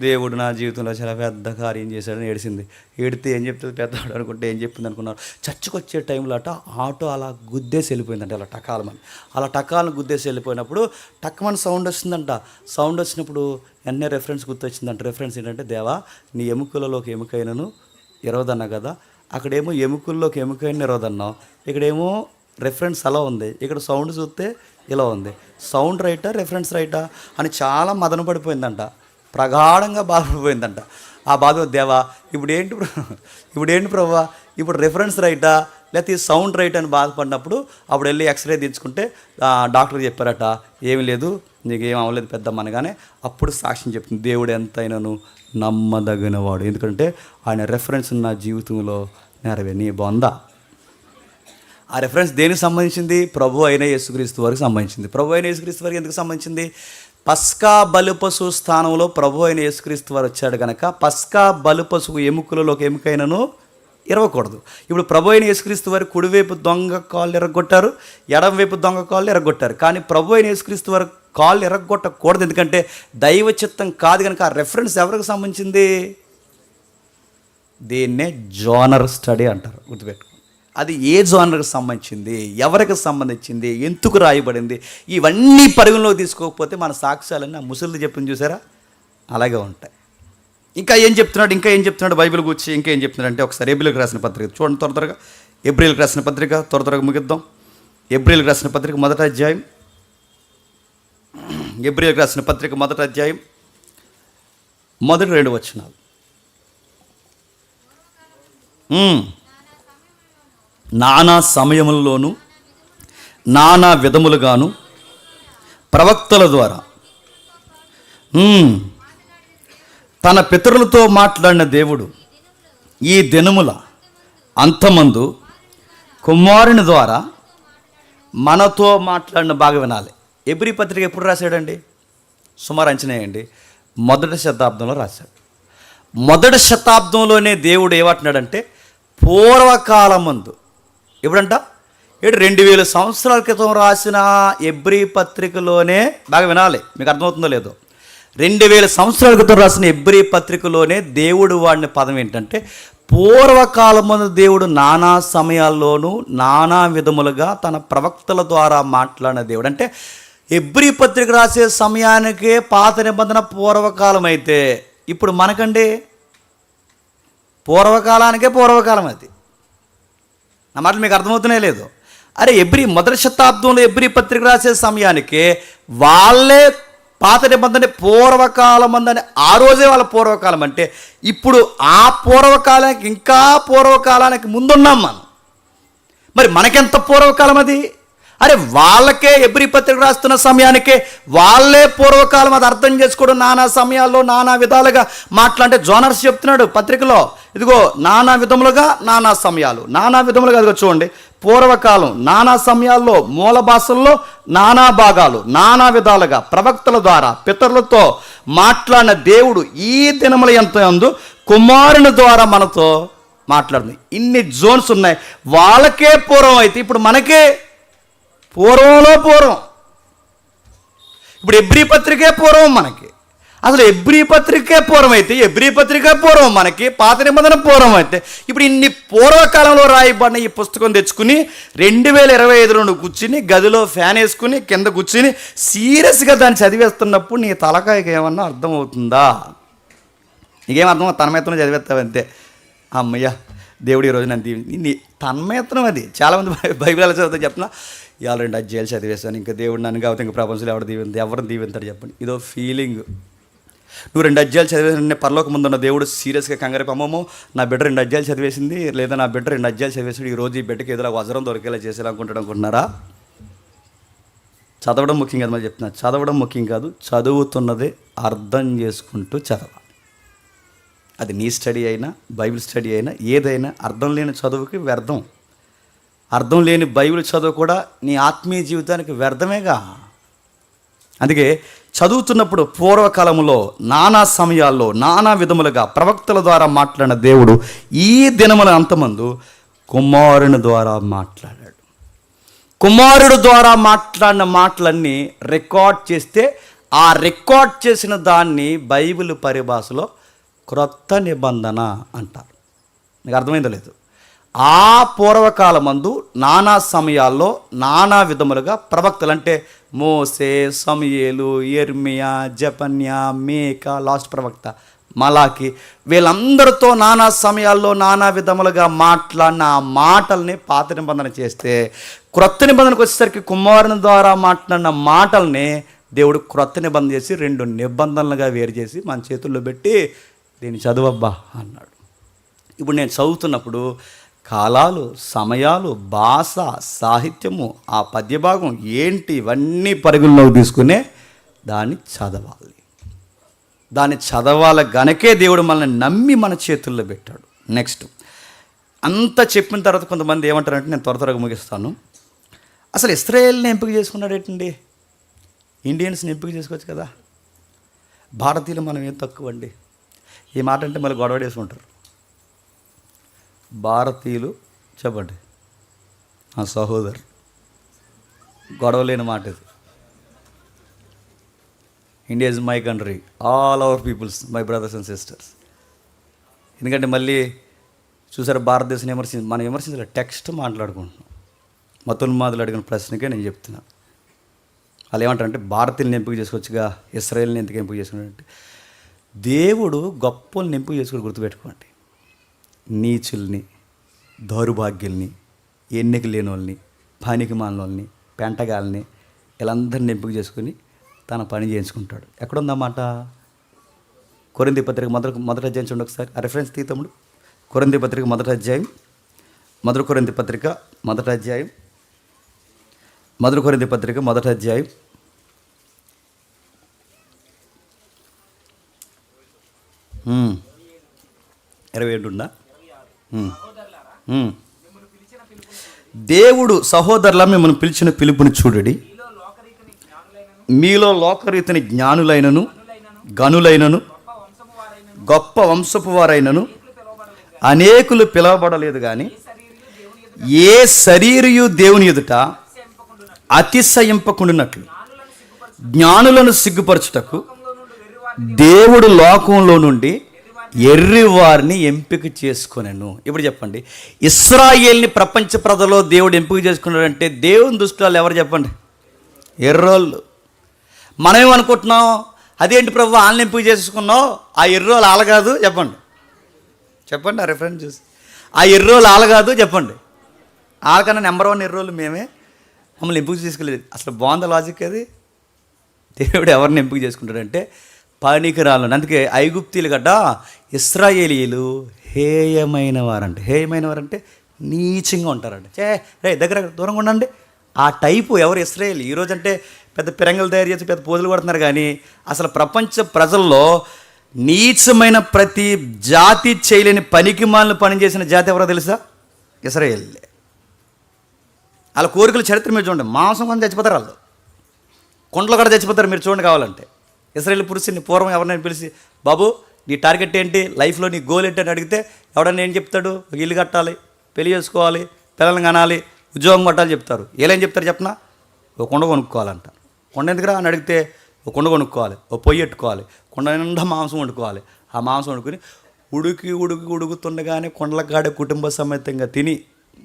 దేవుడు నా జీవితంలో చాలా పెద్ద కార్యం చేశాడని ఏడిసింది. ఏడితే ఏం చెప్తుంది పెద్దవాడు అనుకుంటే, ఏం చెప్పింది అనుకున్నారు, చర్చికి వచ్చే టైంలో ఆటో అలా గుద్దేసి వెళ్ళిపోయిందంట. అలా టకాలమని, అలా టకాలను గుద్దేసి వెళ్ళిపోయినప్పుడు టక్కమని సౌండ్ వస్తుందంట. సౌండ్ వచ్చినప్పుడు వెంటనే రెఫరెన్స్ గుర్తొచ్చిందంట. రెఫరెన్స్ ఏంటంటే, దేవా నీ ఎముకలలోకి ఎముకైనను ఇరవదన్నా కదా, అక్కడేమో ఎముకల్లోకి ఎముకైన ఇరవదన్నావు, ఇక్కడేమో రెఫరెన్స్ అలా ఉంది, ఇక్కడ సౌండ్ చూస్తే ఇలా ఉంది. సౌండ్ రైటా రెఫరెన్స్ రైటా అని చాలా మదన పడిపోయిందంట, ప్రగాఢంగా బాధపడిపోయిందంట. ఆ బాధ, దేవా ఇప్పుడు ఏంటి ప్రభా, ఇప్పుడు రెఫరెన్స్ రైటా లేకపోతే సౌండ్ రైట్ అని బాధపడినప్పుడు అప్పుడు వెళ్ళి ఎక్స్రే తీర్చుకుంటే డాక్టర్ చెప్పారట, ఏమీ లేదు నీకు ఏం అవ్వలేదు పెద్దమ్మ అనగానే అప్పుడు సాక్ష్యం చెప్తుంది, దేవుడు ఎంతైనాను నమ్మదగినవాడు, ఎందుకంటే ఆయన రెఫరెన్స్ నా జీవితంలో నెరవే. నీ బొంద. ఆ రెఫరెన్స్ దేనికి సంబంధించింది? ప్రభు అయిన యేసుక్రీస్తు వారికి సంబంధించింది. ప్రభు అయిన యేసుక్రీస్తు వారికి ఎందుకు సంబంధించింది? పస్కా బలిపశు స్థానంలో ప్రభు అయిన యేసుక్రీస్తు వారు వచ్చాడు కనుక పస్కా బలిపశువు ఎముకలలోకి ఎముకైనను ఇరవకూడదు. ఇప్పుడు ప్రభు అయిన యేసుక్రీస్తు వారు కుడివైపు దొంగ కాళ్ళు ఎరగొట్టారు, ఎడమవైపు దొంగ కాళ్ళు ఎరగొట్టారు. కానీ ప్రభు అయిన యేసుక్రీస్తు వారు కాళ్ళు ఎరగొట్టకూడదు, ఎందుకంటే దైవ చిత్తం కాదు కనుక. ఆ రెఫరెన్స్ ఎవరికి సంబంధించింది? దీన్నే జోనర్ స్టడీ అంటారు, గుర్తుపెట్టుకో. అది ఏ జోనర్కి సంబంధించింది, ఎవరికి సంబంధించింది, ఎందుకు రాయబడింది, ఇవన్నీ పరిగణలోకి తీసుకోకపోతే మన సాక్ష్యాలన్నీ ఆ ముసలిది చెప్పింది చూసారా అలాగే ఉంటాయి. ఇంకా ఏం చెప్తున్నాడు బైబిల్ గురించి, ఇంకా ఏం చెప్తున్నాడు అంటే, ఒకసారి ఎబ్రిల్కి రాసిన పత్రిక చూడండి త్వరగా. ఎబ్రిల్కి రాసిన పత్రిక త్వరగా ముగిద్దాం. ఎబ్రిల్కి రాసిన పత్రిక మొదటి అధ్యాయం, ఎబ్రిల్కి రాసిన పత్రిక మొదటి అధ్యాయం మొదటి 2 వచనాలు. నానా సమయములలోనూ నానా విధములుగాను ప్రవక్తల ద్వారా తన పితరులతో మాట్లాడిన దేవుడు ఈ దినముల అంతమందు కుమారుని ద్వారా మనతో మాట్లాడిన బాగా వినాలి. ఎబ్రీ పత్రిక ఎప్పుడు రాశాడండి? సుమారు అంచనా వేయండి. మొదటి శతాబ్దంలో రాశాడు. మొదటి శతాబ్దంలోనే దేవుడు ఏమంటున్నాడంటే పూర్వకాలమందు, ఎప్పుడంట 2000 సంవత్సరాల క్రితం రాసిన ఎబ్రీ పత్రికలోనే, బాగా వినాలి మీకు అర్థమవుతుందో లేదో, 2000 సంవత్సరాల క్రితం రాసిన ఎబ్రీ పత్రికలోనే దేవుడు వాడిన పదం ఏంటంటే పూర్వకాలమందు దేవుడు నానా సమయాల్లోనూ నానా విధములుగా తన ప్రవక్తల ద్వారా మాట్లాడిన దేవుడు. అంటే ఎబ్రీ పత్రిక రాసే సమయానికే పాత నిబంధన పూర్వకాలం అయితే ఇప్పుడు మనకండి పూర్వకాలానికే పూర్వకాలం. అది నా మాటలు మీకు అర్థమవుతూనే లేదు. అరే మొదటి శతాబ్దంలో ఎబ్రీ పత్రిక రాసే సమయానికే వాళ్ళే పాత నిబంధన పూర్వకాలం అందని ఆ రోజే వాళ్ళ పూర్వకాలం అంటే ఇప్పుడు ఆ పూర్వకాలానికి ఇంకా పూర్వకాలానికి ముందున్నాం మనం. మరి మనకెంత పూర్వకాలం అది? అరే వాళ్ళకే ఎబ్రీ పత్రిక రాస్తున్న సమయానికే వాళ్ళే పూర్వకాలం అది అర్థం చేసుకోవడం, నానా సమయాల్లో నానా విధాలుగా మాట్లాడే జోనర్స్ చెప్తున్నాడు పత్రికలో. ఇదిగో నానా విధములుగా నానా సమయాలు, నానా విధములుగా అదిగో చూడండి, పూర్వకాలం నానా సమయాల్లో మూల భాషల్లో నానా భాగాలు నానా విధాలుగా ప్రవక్తల ద్వారా పితరులతో మాట్లాడిన దేవుడు ఈ దినముల యందు కుమారుని ద్వారా మనతో మాట్లాడింది. ఇన్ని జోన్స్ ఉన్నాయి. వాళ్ళకే పూర్వం అయితే ఇప్పుడు మనకే పూర్వంలో పూర్వం. ఇప్పుడు ఎబ్రీ పత్రికే పూర్వం మనకి. అసలు ఎబ్రీ పత్రికే పూర్వం అయితే ఎబ్రీ పత్రికే పూర్వం మనకి, పాత నిబంధన పూర్వం అయితే ఇప్పుడు ఇన్ని పూర్వకాలంలో రాయబడిన ఈ పుస్తకం తెచ్చుకుని 2025లో కూర్చుని గదిలో ఫ్యాన్ వేసుకుని కింద కూర్చుని సీరియస్గా దాన్ని చదివేస్తున్నప్పుడు నీ తలకాయకి ఏమన్నా అర్థమవుతుందా? నీకేం అర్థం? తన్మయత్నం చదివేస్తావంతే. అమ్మయ్య దేవుడు ఈరోజు నన్ను నీ తన్మయత్నం. అది చాలామంది బైబిల్ ఎలా చదువుతా చెప్తున్నా, ఇవాళ 2 అధ్యాయాలు చదివేశాను, ఇంకా దేవుడు నన్ను కాబట్టి ఇంకా ప్రపంచంలో ఎవరిని దీవింతాడు చెప్పండి. ఇదో ఫీలింగ్. నువ్వు 2 అధ్యాయాలు చదివేసిన పరలోక ముందున్న దేవుడు సీరియస్గా కంగారు అమ్మమ్మో నా బిడ్డ 2 అధ్యాయాలు చదివేసింది, లేదా నా బిడ్డ 2 అధ్యాయాలు చదివేసింది, ఈరోజు ఈ బిడ్డకి ఏదో వజ్రం దొరికేలా చేసేయాలనుకుంటున్నారా? చదవడం ముఖ్యం కాదు. మరి చెప్తున్నా, చదవడం ముఖ్యం కాదు, చదువుతున్నదే అర్థం చేసుకుంటూ చదవాలి. అది నీ స్టడీ అయినా బైబిల్ స్టడీ అయినా ఏదైనా అర్థం లేని చదువుకి వ్యర్థం. అర్థం లేని బైబిల్ చదువు కూడా నీ ఆత్మీయ జీవితానికి వ్యర్థమేగా. అందుకే చదువుతున్నప్పుడు పూర్వకాలంలో నానా సమయాల్లో నానా విధములుగా ప్రవక్తల ద్వారా మాట్లాడిన దేవుడు ఈ దినముల అంతమందు కుమారుని ద్వారా మాట్లాడాడు. కుమారుడు ద్వారా మాట్లాడిన మాటలన్నీ రికార్డ్ చేస్తే ఆ రికార్డ్ చేసిన దాన్ని బైబిల్ పరిభాషలో క్రొత్త నిబంధన అంటారు. మీకు అర్థమైందో లేదు? ఆ పూర్వకాలమందు నానా సమయాల్లో నానా విధములుగా ప్రవక్తలు అంటే మోసే, సమూయేలు, యెర్మియా, జెఫన్యా, మీకా, లాస్ట్ ప్రవక్త మలాకి, వీళ్ళందరితో నానా సమయాల్లో నానా విధములుగా మాట్లాడిన ఆ మాటల్ని పాత నిబంధన చేస్తే క్రొత్త నిబంధనకు వచ్చేసరికి కుమారుని ద్వారా మాట్లాడిన మాటల్ని దేవుడు క్రొత్త నిబంధన చేసి 2 నిబంధనలుగా వేరు చేసి మన చేతుల్లో పెట్టి దీన్ని చదువబ్బా అన్నాడు. ఇప్పుడు నేను చదువుతున్నప్పుడు కాలాలు, సమయాలు, భాష, సాహిత్యము, ఆ పద్యభాగం ఏంటి ఇవన్నీ పరిగణలోకి తీసుకునే దాన్ని చదవాలి. దాన్ని చదవాలి గనకే దేవుడు మనల్ని నమ్మి మన చేతుల్లో పెట్టాడు. నెక్స్ట్ అంతా చెప్పిన తర్వాత కొంతమంది ఏమంటారంటే, నేను త్వరగా ముగిస్తాను, అసలు ఇశ్రాయేల్ని ఎంపిక చేసుకున్నాడు ఏంటండి? ఇండియన్స్ని ఎంపిక చేసుకోవచ్చు కదా. భారతీయులు మనం ఏం తక్కువ అండి. ఈ మాట అంటే మళ్ళీ గొడవ చేసుకుంటారు. భారతీయులు చెప్పండి, నా సహోదరు, గొడవ లేని మాట ఇది. India is my country, all our peoples my brothers and sisters. ఎందుకంటే మళ్ళీ చూసారు భారతదేశం మనం విమర్శించాలి, టెక్స్ట్ మాట్లాడుకుంటున్నాం. మతోన్మాదులు అడిగిన ప్రశ్నకే నేను చెప్తున్నాను. వాళ్ళు ఏమంటారంటే భారతీయులను ఎంపిక చేసుకోవచ్చుగా, ఇశ్రాయేల్ని ఎందుకు ఎంపిక చేసుకున్నారంటే, దేవుడు గొప్పల్ని ఎంపిక చేసుకుని గుర్తుపెట్టుకోండి. నీచుల్ని, దౌర్భాగ్యుల్ని, ఎన్నిక లేని వాళ్ళని, పనికి మాలినోళ్ళని, పెంటగాల్ని, వీళ్ళందరినీ ఎంపిక చేసుకుని తన పని చేయించుకుంటాడు. ఎక్కడుందన్నమాట? కొరింథీ పత్రిక మొదటి అధ్యాయం చూడండి ఒకసారి. ఆ రిఫరెన్స్ తీ తమ్ముడు. కొరింథీ పత్రిక మొదటి అధ్యాయం మొదటి కొరింథీ పత్రిక మొదటి అధ్యాయం, మొదటి కొరింథీ పత్రిక మొదటి అధ్యాయం 27 ఉందా? దేవుడు సహోదరుల మిమ్మల్ని పిలిచిన పిలుపుని చూడడి, మీలో లోకరీతిని జ్ఞానులైనను గనులైనను గొప్ప వంశపు వారైనను అనేకులు పిలవబడలేదు, కానీ ఏ శరీరయు దేవుని ఎదుట అతిశయింపకుండునట్లు జ్ఞానులను సిగ్గుపరచుటకు దేవుడు లోకంలో నుండి ఎర్రివారిని ఎంపిక చేసుకొనెను. ఇప్పుడు చెప్పండి, ఇశ్రాయేల్ని ప్రపంచ ప్రజల్లో దేవుడు ఎంపిక చేసుకున్నాడంటే దేవుని దృష్టిలో ఎవరు చెప్పండి? ఎర్రోళ్ళు. మనమేమనుకుంటున్నాం, అదేంటి ప్రభు వాళ్ళని ఎంపిక చేసుకున్నావు, ఆ ఎర్రోళ్ళు ఆల కాదు చెప్పండి. చెప్పండి ఆ రిఫరెన్స్ చూసి, ఆ ఎర్రోళ్ళు ఆల కాదు చెప్పండి. వాళ్ళకన్నా నెంబర్ 1 ఎర్రోళ్ళు మేమే, మమ్మల్ని ఎంపిక చేసుకోలేదు. అసలు బాగుంది లాజిక్ అది. దేవుడు ఎవరిని ఎంపిక చేసుకుంటాడంటే పనికిరాలను. అందుకే ఐగుప్తీలు గడ్డ ఇశ్రాయేలీయులు హేయమైన వారంటే, హేయమైన వారంటే నీచంగా ఉంటారండి. రే దగ్గర దూరంగా ఉండండి. ఆ టైపు ఎవరు ఇశ్రాయేల్. ఈరోజు అంటే పెద్ద పిరంగలు తయారు చేసి పెద్ద పూజలు కొడుతున్నారు, కానీ అసలు ప్రపంచ ప్రజల్లో నీచమైన ప్రతి జాతి చేయలేని పనికి మాలను పనిచేసిన జాతి ఎవరో తెలుసా? ఇశ్రాయేల్. వాళ్ళ కోరికల చరిత్ర మీరు చూడండి. మాంసం కొని చచ్చిపోతారు వాళ్ళు, కొండలు కూడా చచ్చిపోతారు. మీరు చూడండి కావాలంటే. ఇశ్రాయేల్ పురుషుని పూర్వం ఎవరినైనా పిలిచి, బాబు నీ టార్గెట్ ఏంటి, లైఫ్లో నీ గోల్ ఏంటి అని అడిగితే ఎవడన్నా ఏం చెప్తాడు? ఒక ఇల్లు కట్టాలి, పెళ్లి చేసుకోవాలి, పిల్లల్ని కనాలి, ఉద్యోగం కొట్టాలి చెప్తారు. ఏలేం చెప్తారు చెప్పనా? ఒక కొండ కొనుక్కోవాలంటారు. కొండ ఎందుకురా అని అడిగితే ఒక కొండ కొనుక్కోవాలి, ఒక పొయ్యి పెట్టుకోవాలి, కొండ నిండా మాంసం వండుకోవాలి. ఆ మాంసం వండుకొని ఉడుకుతుండగానే కొండల కాడే కుటుంబ సమేతంగా తిని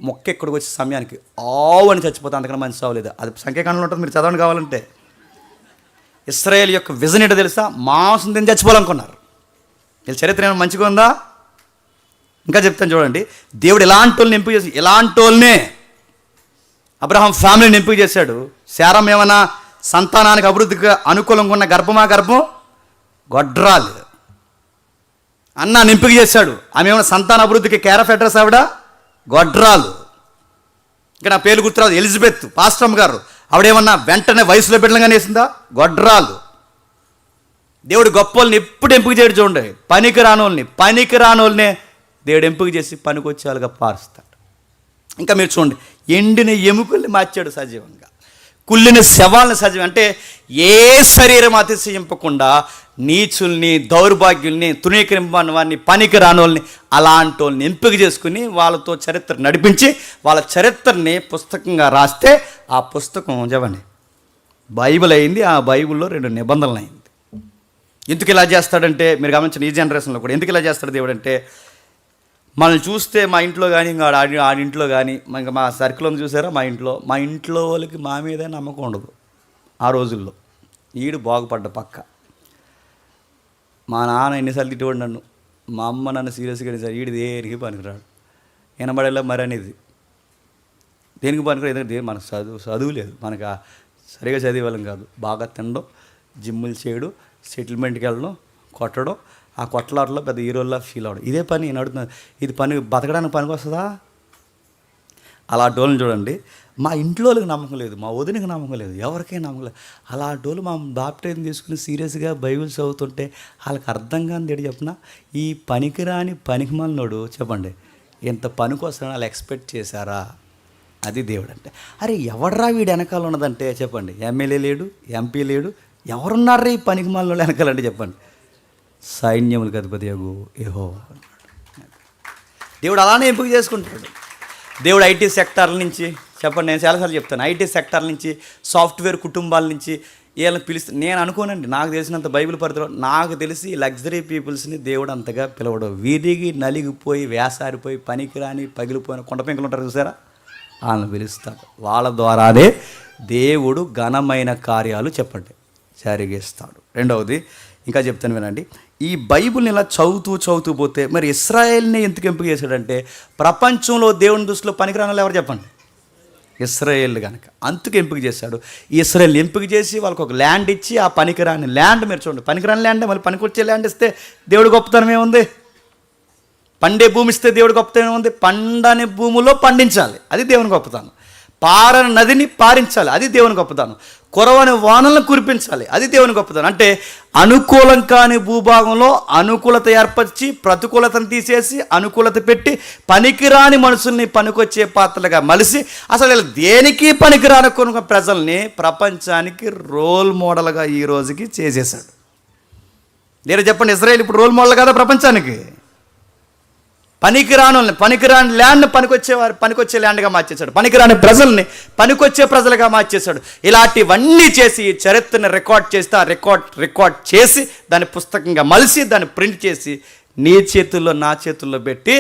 మొక్క ఇక్కడికి వచ్చే సమయానికి ఆవు అని చచ్చిపోతే అంతకన్నా మంచి సావలేదు. అది సంఖ్యాకాండంలో ఉంటుంది, మీరు చదవండి కావాలంటే. ఇశ్రాయేల్ యొక్క విజన్ ఏంటో తెలుసా? మాంసం తిని చచ్చిపోవాలనుకున్నారు. వీళ్ళ చరిత్ర ఏమైనా మంచిగా ఉందా? ఇంకా చెప్తాను చూడండి. దేవుడు ఎలాంటి వాళ్ళని ఎంపిక చేసి, ఎలాంటి వాళ్ళనే అబ్రహాం ఫ్యామిలీని ఎంపిక చేశాడు. శారం ఏమన్నా సంతానానికి అభివృద్ధికి అనుకూలంగా ఉన్న గర్భమా? గర్భం గొడ్రాలు. అన్నాన్ని ఎంపిక చేశాడు. ఆమె ఏమైనా సంతాన అభివృద్ధికి కేర్ ఆఫ్ అడ్రస్ ఆవిడ గొడ్రాలు. ఇంకా నా పేరు గుర్తురాదు, ఎలిజబెత్ పాస్టమ్ గారు. ఆవిడేమన్నా వెంటనే వయసులో బిడ్డలుగానే వేసిందా? గొడ్రాలు. దేవుడు గొప్ప వాళ్ళని ఎప్పుడు ఎంపిక చేయడు చూడండి. పనికి రానోళ్ళనే దేవుడు ఎంపిక చేసి పనికి వచ్చేవాళ్ళుగా పారుస్తాడు. ఇంకా మీరు చూడండి, ఎండిన ఎముకల్ని మార్చాడు సజీవంగా, కుళ్ళిన శవాలను సజీవం. అంటే ఏ శరీరం అతిశయింపకుండా నీచుల్ని, దౌర్భాగ్యుల్ని, తృణీకరింపని వారిని, పనికి రానోళ్ళని, అలాంటి వాళ్ళని ఎంపిక చేసుకుని వాళ్ళతో చరిత్ర నడిపించి వాళ్ళ చరిత్రని పుస్తకంగా రాస్తే ఆ పుస్తకం చెప్పండి బైబిల్ అయింది. ఆ బైబిల్లో 2 నిబంధనలు అయింది. ఎందుకు ఇలా చేస్తాడంటే మీరు గమనించిన ఈ జనరేషన్లో కూడా ఎందుకు ఇలా చేస్తాడు దేవుడు అంటే, మనల్ని చూస్తే మా ఇంట్లో కానీ ఇంకా ఆడింట్లో కానీ ఇంకా మా సర్కిల్ చూసారా, మా ఇంట్లో వాళ్ళకి మా మీదే నమ్మకం ఉండదు. ఆ రోజుల్లో ఈడు బాగుపడ్డ పక్క. మా నాన్న ఎన్నిసార్లు తిట్టేవాడు నన్ను, మా అమ్మ నన్ను సీరియస్గా సార్ ఈడు దేనికి పనికిరాడు, వినబడేలా మరి అనేది దేనికి పనికిరాడు. ఎందుకంటే మనకు చదువు లేదు, మనకు సరిగా చదివే వాళ్ళం కాదు. బాగా తినడం, జిమ్ములు చేయడం, సెటిల్మెంట్కి వెళ్ళడం, కొట్టడం, ఆ కొట్లాటలో పెద్ద హీరోల్లా ఫీల్ అవడం, ఇదే పని నేను అడుగుతున్నాను. ఇది పని బతకడానికి పనికి వస్తుందా? అలా డోల్ని చూడండి. మా ఇంట్లో వాళ్ళకి నమ్మకం లేదు, మా వదినకి నమ్మకం లేదు, ఎవరికైనా నమ్మకం లేదు. అలా డోలు మా బాప్టైజం తీసుకుని సీరియస్గా బైబిల్ చదువుతుంటే వాళ్ళకి అర్థం కాని ఏంటి చెప్పిన, ఈ పనికిరాని పనికిమాలినోడు చెప్పండి ఇంత పనికి వస్తాడని వాళ్ళు ఎక్స్పెక్ట్ చేశారా? అది దేవుడు అంటే. అరే ఎవడరా వీడు వెనకాల ఉన్నదంటే చెప్పండి, ఎమ్మెల్యే లేడు, ఎంపీ లేడు, ఎవరున్నారా ఈ పనికిమాలినోడు వెనకాలంటే చెప్పండి, సైన్యములకు అధిపతి యెహోవా. దేవుడు అలానే ఎంపిక చేసుకుంటాడు. దేవుడు ఐటీ సెక్టార్ల నుంచి చెప్పండి, నేను చాలాసార్లు చెప్తాను, ఐటీ సెక్టార్ల నుంచి, సాఫ్ట్వేర్ కుటుంబాల నుంచి వీళ్ళని పిలిస్తే నేను అనుకోనండి, నాకు తెలిసినంత బైబిల్ పరిధిలో నాకు తెలిసి లగ్జరీ పీపుల్స్ని దేవుడు అంతగా పిలవడం. వీధికి నలిగిపోయి వేసారిపోయి పనికిరాని పగిలిపోయిన కొండ పెంకులు ఉంటారు చూసారా, వాళ్ళని పిలుస్తాడు. వాళ్ళ ద్వారానే దేవుడు ఘనమైన కార్యాలు చెప్పండి జరిగిస్తాడు. రెండవది ఇంకా చెప్తాను వినండి. ఈ బైబిల్ని ఇలా చదువుతూ పోతే మరి ఇశ్రాయేల్ని ఎందుకు ఎంపిక చేశాడంటే, ప్రపంచంలో దేవుని దృష్టిలో పనికిరాని ఎవరు చెప్పండి, ఇశ్రాయేల్ కనుక అందుకు ఎంపిక చేశాడు. ఈ ఇశ్రాయేల్ ఎంపిక చేసి వాళ్ళకి ఒక ల్యాండ్ ఇచ్చి, ఆ పనికిరాని ల్యాండ్ మీరు చూడండి, పనికిరాని ల్యాండ్ మళ్ళీ పనికొచ్చే ల్యాండ్ ఇస్తే దేవుడు గొప్పతనం ఏముంది? పండే భూమి ఇస్తే దేవుడి గొప్పతనం ఉంది. పండని భూమిలో పండించాలి, అది దేవుని గొప్పతనం. పారని నదిని పారించాలి, అది దేవుని గొప్పతనం. కురవని వానలను కురిపించాలి, అది దేవుని గొప్పతనం. అంటే అనుకూలం కాని భూభాగంలో అనుకూలత ఏర్పరిచి ప్రతికూలతను తీసేసి అనుకూలత పెట్టి పనికిరాని మనుషుల్ని పనికొచ్చే పాత్రలుగా మలిసి అసలు వీళ్ళు దేనికి పనికిరాని కొనుక ప్రజల్ని ప్రపంచానికి రోల్ మోడల్గా ఈ రోజుకి చేసేశాడు. నేను చెప్పండి, ఇజ్రాయేల్ ఇప్పుడు రోల్ మోడల్ కదా ప్రపంచానికి. పనికిరాని ల్యాండ్ని పనికొచ్చే ల్యాండ్గా మార్చేశాడు. పనికిరాని ప్రజల్ని పనికొచ్చే ప్రజలుగా మార్చేశాడు. ఇలాంటివన్నీ చేసి చరిత్రని రికార్డ్ చేస్తే ఆ రికార్డ్ చేసి దాన్ని పుస్తకంగా మలిసి దాన్ని ప్రింట్ చేసి నీ చేతుల్లో నా చేతుల్లో పెట్టి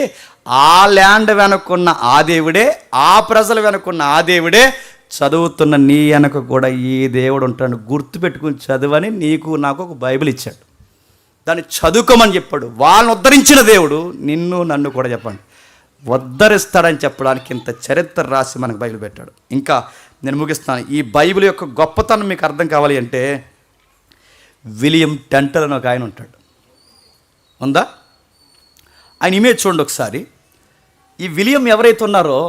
ఆ ల్యాండ్ వెనక్కున్న ఆ దేవుడే, ఆ ప్రజలు వెనక్కున్న ఆ దేవుడే చదువుతున్న నీ వెనక కూడా ఈ దేవుడు ఉంటాడు, గుర్తుపెట్టుకుని చదువని నీకు నాకు ఒక బైబిల్ ఇచ్చాడు. దాన్ని చదువుకోమని చెప్పాడు. వాళ్ళని ఉద్ధరించిన దేవుడు నిన్ను నన్ను కూడా చెప్పండి ఉద్ధరిస్తాడని చెప్పడానికి ఇంత చరిత్ర రాసి మనకు బైబిల్ పెట్టాడు. ఇంకా నేను ముగిస్తాను. ఈ బైబిల్ యొక్క గొప్పతనం మీకు అర్థం కావాలి అంటే విలియం టెంటల్ అని ఒక ఆయన ఉంటాడు. ఉందా? ఆయన ఇమేజ్ చూడండి ఒకసారి. ఈ విలియం ఎవరైతే ఉన్నారో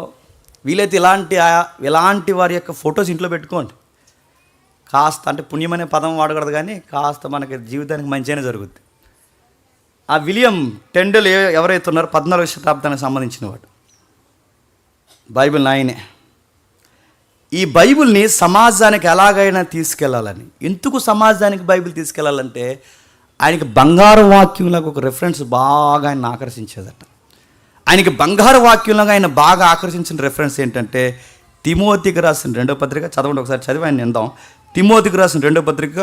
వీలైతే ఇలాంటి వారి యొక్క ఫొటోస్ ఇంట్లో పెట్టుకోండి. కాస్త అంటే పుణ్యం అనే పదం వాడకూడదు, కానీ కాస్త మనకి జీవితానికి మంచిగానే జరుగుద్ది. ఆ విలియం టెండల్ ఎవరైతే ఉన్నారో 14వ శతాబ్దానికి సంబంధించిన వాడు. బైబిల్ ఆయనే. ఈ బైబిల్ని సమాజానికి ఎలాగైనా తీసుకెళ్ళాలని. ఎందుకు సమాజానికి బైబిల్ తీసుకెళ్ళాలంటే ఆయనకి బంగారు వాక్యంలాగా ఒక రెఫరెన్స్ బాగా ఆయన ఆకర్షించేదట. ఆయనకి బంగారు వాక్యంలాగా ఆయన బాగా ఆకర్షించిన రెఫరెన్స్ ఏంటంటే తిమోతికి రాసిన 2వ పత్రిక. చదవండి ఒకసారి, చదివి ఆయన నిందాం. తిమోతికి రాసిన 2వ పత్రిక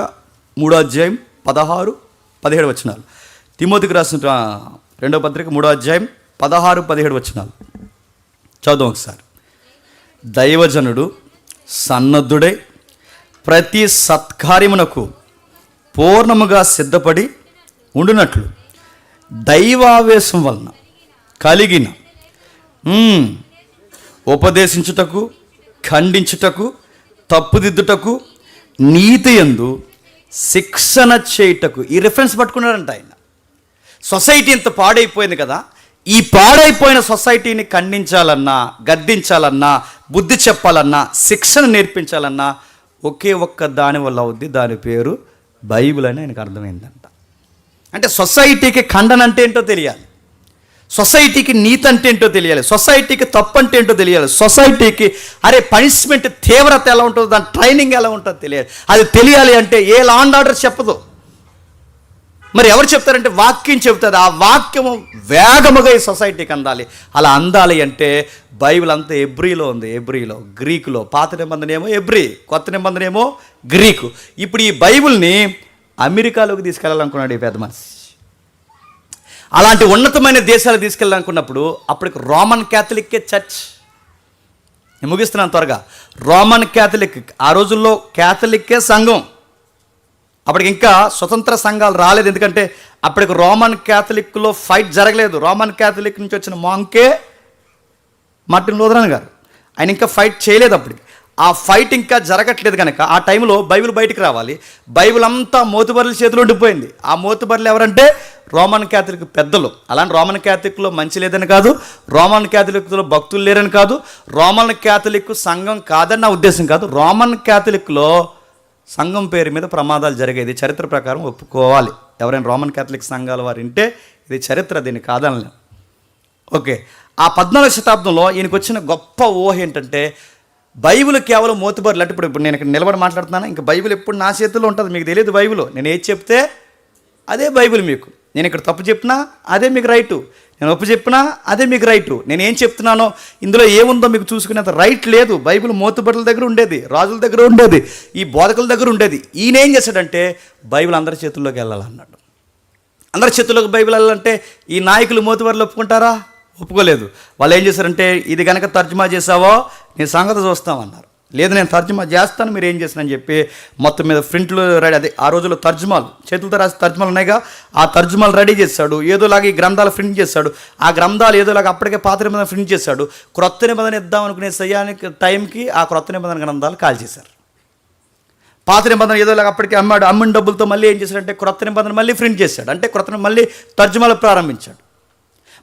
3వ అధ్యాయం 16-17 వచనాలు. తిమోతికి రాసిన 2వ పత్రిక 3వ అధ్యాయం 16-17 వచనాలు చదువు ఒకసారి. దైవజనుడు సన్నద్ధుడై ప్రతి సత్కార్యమునకు పూర్ణముగా సిద్ధపడి ఉండునట్లు దైవావేశం వలన కలిగిన ఉపదేశించుటకు, ఖండించుటకు, తప్పుదిద్దుటకు, నీతి యందు శిక్షణ చేయుటకు. ఈ రిఫరెన్స్ పట్టుకున్నారంట ఆయన. సొసైటీ ఇంత పాడైపోయింది కదా, ఈ పాడైపోయిన సొసైటీని ఖండించాలన్నా, గద్దించాలన్నా, బుద్ధి చెప్పాలన్నా, శిక్షణ నేర్పించాలన్నా ఒకే ఒక్క దాని వల్ల అవుద్ది. దాని పేరు బైబిల్ అని ఆయనకు అర్థమైందంట. అంటే సొసైటీకి ఖండన అంటే ఏంటో తెలియాలి, సొసైటీకి నీతి అంటే ఏంటో తెలియాలి, సొసైటీకి తప్పు అంటే ఏంటో తెలియాలి, సొసైటీకి పనిష్మెంట్ తీవ్రత ఎలా ఉంటుందో, దాని ట్రైనింగ్ ఎలా ఉంటుందో తెలియాలి. అది తెలియాలి అంటే ఏ లా అండ్ ఆర్డర్ చెప్పదు. మరి ఎవరు చెప్తారంటే వాక్యం చెప్తుంది. ఆ వాక్యము వేగముగా ఈ సొసైటీకి అందాలి. అలా అందాలి అంటే బైబిల్ అంతా ఎబ్రీలో ఉంది. ఎబ్రీలో, గ్రీకులో. పాత నిబంధన ఏమో ఎబ్రీ, కొత్త నిబంధన ఏమో గ్రీకు. ఇప్పుడు ఈ బైబిల్ని అమెరికాలోకి తీసుకెళ్ళాలనుకున్నాడు ఈ పెద్ద మనిషి. అలాంటి ఉన్నతమైన దేశాలు తీసుకెళ్ళాలనుకున్నప్పుడు అప్పటికి రోమన్ క్యాథలిక్కే చర్చ్. నేను ముగిస్తున్నాను త్వరగా. రోమన్ క్యాథలిక్, ఆ రోజుల్లో క్యాథలిక్కే సంఘం. అప్పటికి ఇంకా స్వతంత్ర సంఘాలు రాలేదు. ఎందుకంటే అప్పటికి రోమన్ క్యాథలిక్లో ఫైట్ జరగలేదు. రోమన్ క్యాథలిక్ నుంచి వచ్చిన మాంకే మార్టిన్ లూథరన్ గారు, ఆయన ఇంకా ఫైట్ చేయలేదు. అప్పటికి ఆ ఫైట్ ఇంకా జరగట్లేదు కనుక ఆ టైంలో బైబిల్ బయటికి రావాలి. బైబిల్ అంతా మోతుబర్ల చేతిలో ఉండిపోయింది. ఆ మోతుబర్లు ఎవరంటే రోమన్ క్యాథలిక్ పెద్దలు. అలాంటి రోమన్ క్యాథలిక్లో మంచి లేదని కాదు, రోమన్ క్యాథలిక్లో భక్తులు లేరని కాదు, రోమన్ క్యాథలిక్ సంఘం కాదని నా ఉద్దేశం కాదు. రోమన్ క్యాథలిక్లో సంఘం పేరు మీద ప్రమాదాలు జరిగేది. చరిత్ర ప్రకారం ఒప్పుకోవాలి. ఎవరైనా రోమన్ క్యాథలిక్ సంఘాల వారు వింటే ఇది చరిత్ర, దీన్ని కాదనలేం. ఓకే, ఆ 14వ శతాబ్దంలో ఈయనకు వచ్చిన గొప్ప ఊహ ఏంటంటే బైబిల్ కేవలం మోతుబర్లు. అంటే ఇప్పుడు నేను ఇక్కడ నిలబడి మాట్లాడుతున్నాను, ఇంకా బైబిల్ ఎప్పుడు నా చేతుల్లో ఉంటుంది. మీకు తెలియదు బైబిల్. నేను ఏది చెప్తే అదే బైబిల్ మీకు. నేను ఇక్కడ తప్పు చెప్పినా అదే మీకు రైటు, నేను ఒప్పు చెప్పినా అదే మీకు రైటు. నేను ఏం చెప్తున్నానో ఇందులో ఏముందో మీకు చూసుకునేంత రైట్ లేదు. బైబిల్ మోతుబర్ల దగ్గర ఉండేది, రాజుల దగ్గర ఉండేది, ఈ బోధకుల దగ్గర ఉండేది. ఈయన ఏం చేశాడంటే బైబిల్ అందరి చేతుల్లోకి వెళ్ళాలన్నాడు. అందరి చేతుల్లోకి బైబిల్ వెళ్ళాలంటే ఈ నాయకులు మోతుబర్లు ఒప్పుకుంటారా? ఒప్పుకోలేదు. వాళ్ళు ఏం చేశారంటే ఇది కనుక తర్జుమా చేసావో నీ సంగతి చూస్తామన్నారు. లేదు, నేను తర్జుమా చేస్తాను, మీరు ఏం చేస్తానని చెప్పి మొత్తం మీద ప్రింట్లు రెడీ. అదే ఆ రోజుల్లో తర్జుమాలు, చేతులతో రాసి తర్జుమాలు ఉన్నాయిగా, ఆ తర్జుమాలు రెడీ చేశాడు. ఏదోలాగా ఈ గ్రంథాలు ప్రింట్ చేశాడు. ఆ గ్రంథాలు ఏదోలాగా అప్పటికే పాత నిబంధన ప్రింట్ చేశాడు. క్రొత్త నిబంధన ఇద్దాం అనుకునే సమయానికి టైంకి ఆ క్రొత్త నిబంధన గ్రంథాలు కాల్ చేశారు. పాత నిబంధన ఏదోలాగా అప్పటికి అమ్మిన డబ్బులతో మళ్ళీ ఏం చేశాడంటే క్రొత్త నిబంధన మళ్ళీ ప్రింట్ చేశాడు. అంటే క్రొత్త మళ్ళీ తర్జుమాలు ప్రారంభించాడు.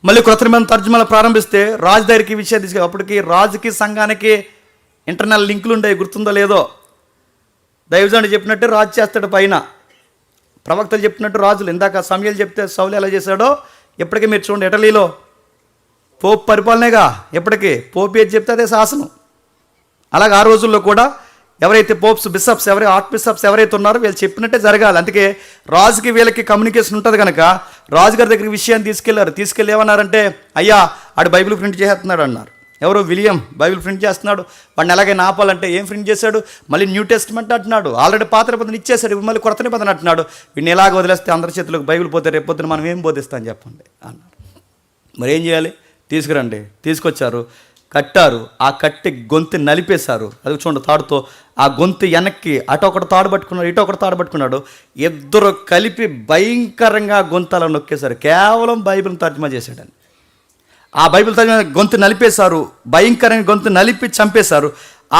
మళ్ళీ క్రొత్త నిబంధన తర్జుమాలు ప్రారంభిస్తే రాజు దగ్గరికి విషయం తీసుకెళ్ళి, అప్పటికి రాజుకి సంఘానికి ఇంటర్నల్ లింకులు ఉండేవి, గుర్తుందో లేదో. దైవజనుడు చెప్పినట్టు రాజు చేస్తాడు పైన, ప్రవక్తలు చెప్పినట్టు రాజులు. ఇందాక సమయలు చెప్తే సౌలు ఎలా చేశాడో ఎప్పటికీ మీరు చూడండి. ఇటలీలో పోప్ పరిపాలనేగా, ఎప్పటికీ పోప్ ఏది చెప్తే అదే శాసనం. అలాగే ఆ రోజుల్లో కూడా ఎవరైతే పోప్స్, బిషప్స్, ఆర్ట్ బిషప్స్ ఎవరైతే ఉన్నారో వీళ్ళు చెప్పినట్టే జరగాలి. అందుకే రాజుకి వీళ్ళకి కమ్యూనికేషన్ ఉంటుంది కనుక రాజుగారి దగ్గరికి విషయాన్ని తీసుకెళ్ళి ఏమన్నారంటే, అయ్యా ఆడు బైబిల్ ప్రింట్ చేస్తున్నాడు అన్నారు. ఎవరో విలియం బైబిల్ ప్రింట్ చేస్తున్నాడు, వాడిని ఎలాగైనా ఆపాలంటే ఏం ప్రింట్ చేశాడు, మళ్ళీ న్యూ టెస్ట్మెంట్ అంటున్నాడు, ఆల్రెడీ పాత నిబంధన ఇచ్చేశాడు, ఇప్పుడు మళ్ళీ కొత్త నిబంధన అంటున్నాడు. వీడిని ఎలాగ వదిలేస్తే అందరి చేతులకు బైబిల్ పోతే రేపొద్దున మనం ఏం బోధిస్తామని చెప్పండి అన్నారు. మరి ఏం చేయాలి? తీసుకురండి. తీసుకొచ్చారు, కట్టారు. ఆ కట్టి గొంతు నలిపేశారు. అది చూడండి, తాడుతో ఆ గొంతు వెనక్కి అటు ఒకటి తాడు పట్టుకున్నాడు, ఇటు ఒకటి తాడు పట్టుకున్నాడు. ఇద్దరు కలిపి భయంకరంగా గొంతు నొక్కేశారు. కేవలం బైబిల్ని తర్జుమా చేశాడని. ఆ బైబిల్ తర్జుమా గొంతు నలిపేశారు, భయంకరంగా గొంతు నలిపి చంపేశారు.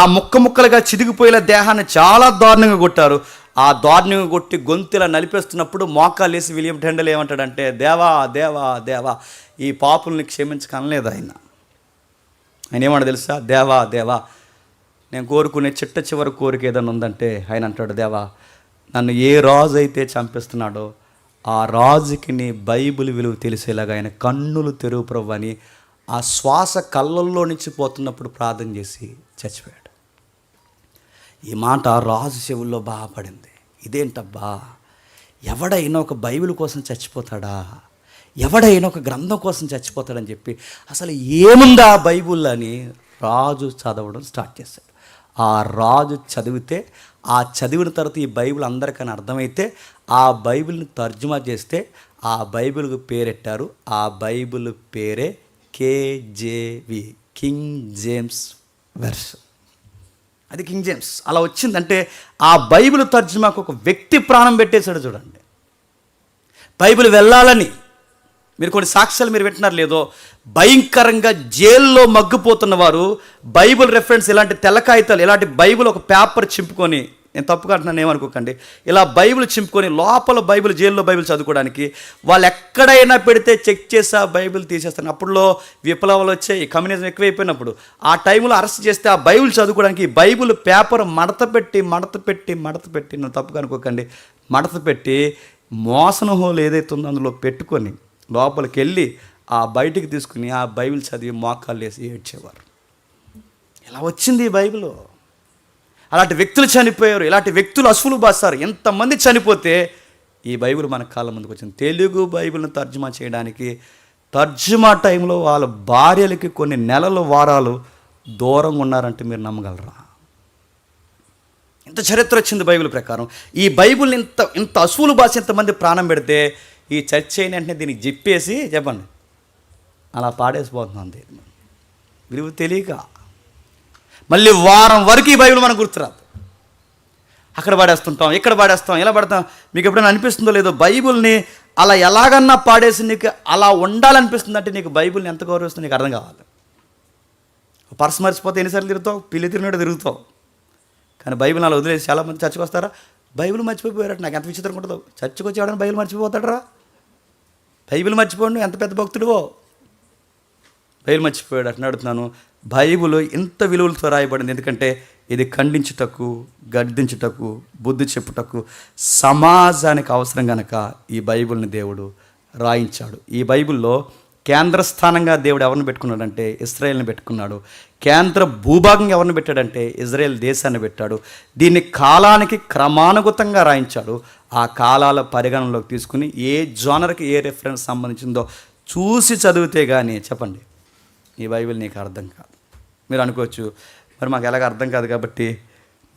ఆ ముక్కలుగా చిదిగిపోయేలా దేహాన్ని చాలా దారుణంగా కొట్టారు. ఆ దారుణంగా కొట్టి గొంతులా నలిపేస్తున్నప్పుడు మోకాలు వేసి విలియం టెండల్ ఏమంటాడంటే, దేవా దేవా దేవా ఈ పాపుల్ని క్షమించకనలేదు ఆయన ఏమన్నా తెలుసా? దేవా దేవా నేను కోరుకునే చిట్ట చివరి కోరిక ఏదైనా ఉందంటే ఆయన అంటాడు, దేవా నన్ను ఏ రాజు అయితే చంపిస్తున్నాడో ఆ రాజుకి నీ బైబిల్ విలువ తెలిసేలాగా ఆయన కన్నులు తెరువు ప్రభు అని ఆ శ్వాస కళ్ళల్లో నుంచి పోతున్నప్పుడు ప్రార్థన చేసి చచ్చిపోయాడు. ఈ మాట రాజు చెవుల్లో బాగా పడింది. ఇదేంటబ్బా, ఎవడైనా ఒక బైబిల్ కోసం చచ్చిపోతాడా, ఎవడైనా ఒక గ్రంథం కోసం చచ్చిపోతాడని చెప్పి అసలు ఏముందా బైబిల్ అని రాజు చదవడం స్టార్ట్ చేశాడు. ఆ రాజు చదివితే, ఆ చదివిన తర్వాత ఈ బైబిల్ అందరికని అర్థమైతే ఆ బైబిల్ని తర్జుమా చేస్తే ఆ బైబిల్కి పేరెట్టారు. ఆ బైబిల్ పేరే కేజేవి, కింగ్ జేమ్స్ వెర్షన్. అది కింగ్ జేమ్స్. అలా వచ్చిందంటే ఆ బైబిల్ తర్జుమాకు ఒక వ్యక్తి ప్రాణం పెట్టేశాడు. చూడండి, బైబిల్ వెళ్ళాలని మీరు కొన్ని సాక్ష్యాలు మీరు వింటున్నారు లేదో, భయంకరంగా జైల్లో మగ్గిపోతున్న వారు బైబిల్ రెఫరెన్స్ ఇలాంటి తెల్ల కాగితాలు, ఇలాంటి బైబిల్ ఒక పేపర్ చింపుకొని, నేను తప్పుగా అంటున్నాను ఏమనుకోకండి, ఇలా బైబిల్ చింపుకొని లోపల బైబిల్, జైల్లో బైబిల్ చదువుకోవడానికి వాళ్ళు ఎక్కడైనా పెడితే చెక్ చేసి ఆ బైబిల్ తీసేస్తాను. అప్పుడులో విప్లవాలు వచ్చాయి, కమ్యూనిజం ఎక్కువైపోయినప్పుడు ఆ టైంలో అరెస్ట్ చేస్తే ఆ బైబిల్ చదువుకోవడానికి బైబిల్ పేపర్ మడత పెట్టి నేను తప్పుగా అనుకోకండి, మడత పెట్టి మోసన హోల్ ఏదైతే ఉందో అందులో పెట్టుకొని లోపలికి వెళ్ళి ఆ బయటికి తీసుకుని ఆ బైబిల్ చదివి మోకాళ్ళు వేసి ఏడ్చేవారు. ఇలా వచ్చింది ఈ బైబిల్. అలాంటి వ్యక్తులు చనిపోయారు, ఇలాంటి వ్యక్తులు అసువులు బాస్తారు. ఎంతమంది చనిపోతే ఈ బైబిల్ మన కాళ్ళ ముందుకు వచ్చింది. తెలుగు బైబిల్ని తర్జుమా చేయడానికి తర్జుమా టైంలో వాళ్ళ భార్యలకి కొన్ని నెలలు, వారాలు దూరంగా ఉన్నారంటే మీరు నమ్మగలరా? ఇంత చరిత్ర వచ్చింది బైబిల్ ప్రకారం. ఈ బైబిల్ని ఇంత అసువులు బాసి ఎంతమంది ప్రాణం పెడితే ఈ చర్చ అయిన వెంటనే దీనికి చెప్పేసి చెప్పండి అలా పాడేసిపోతుంది. విలువ తెలియక మళ్ళీ వారం వరకు ఈ బైబిల్ మనకు గుర్తురాదు. అక్కడ పాడేస్తుంటాం, ఇక్కడ పాడేస్తాం, ఇలా పడతాం. మీకు ఎప్పుడైనా అనిపిస్తుందో లేదో, బైబిల్ని అలా ఎలాగన్నా పాడేసి నీకు అలా ఉండాలనిపిస్తుంది అంటే నీకు బైబిల్ని ఎంత గౌరవిస్తుందో నీకు అర్థం కావాలి. పర్స్ మర్చిపోతే ఎన్నిసార్లు తిరుగుతావు, పిల్లి తిరిగినట్టు తిరుగుతావు. కానీ బైబిల్ అలా వదిలేసి చాలామంది చర్చకు వస్తారా, బైబిల్ మర్చిపోయారట. నాకు ఎంత విచిత్రంగా ఉంటుందో, చర్చకు వచ్చేవాడని బైబిల్ మర్చిపోతాడరా. బైబిల్ మర్చిపోండి, ఎంత పెద్ద భక్తుడివో. బైబిల్ మర్చిపోయాడు అట్లా అడుగుతున్నాను. బైబిల్ ఇంత విలువలతో రాయబడింది ఎందుకంటే ఇది ఖండించుటకు, గద్దించుటకు, బుద్ధి చెప్పుటకు, సమాజానికి అవసరం కనుక ఈ బైబిల్ని దేవుడు రాయించాడు. ఈ బైబిల్లో కేంద్ర స్థానంగా దేవుడు ఎవరిని పెట్టుకున్నాడంటే ఇశ్రాయేల్ని పెట్టుకున్నాడు. కేంద్ర భూభాగం ఎవరిని పెట్టాడంటే ఇజ్రాయేల్ దేశాన్ని పెట్టాడు. దీన్ని కాలానికి క్రమానుగతంగా రాయించాడు. ఆ కాలాల పరిగణనలోకి తీసుకుని ఏ జోనర్కి ఏ రెఫరెన్స్ సంబంధించిందో చూసి చదివితే కానీ చెప్పండి ఈ బైబిల్ నీకు అర్థం కాదు. మీరు అనుకోవచ్చు, మరి మాకు ఎలాగ అర్థం కాదు కాబట్టి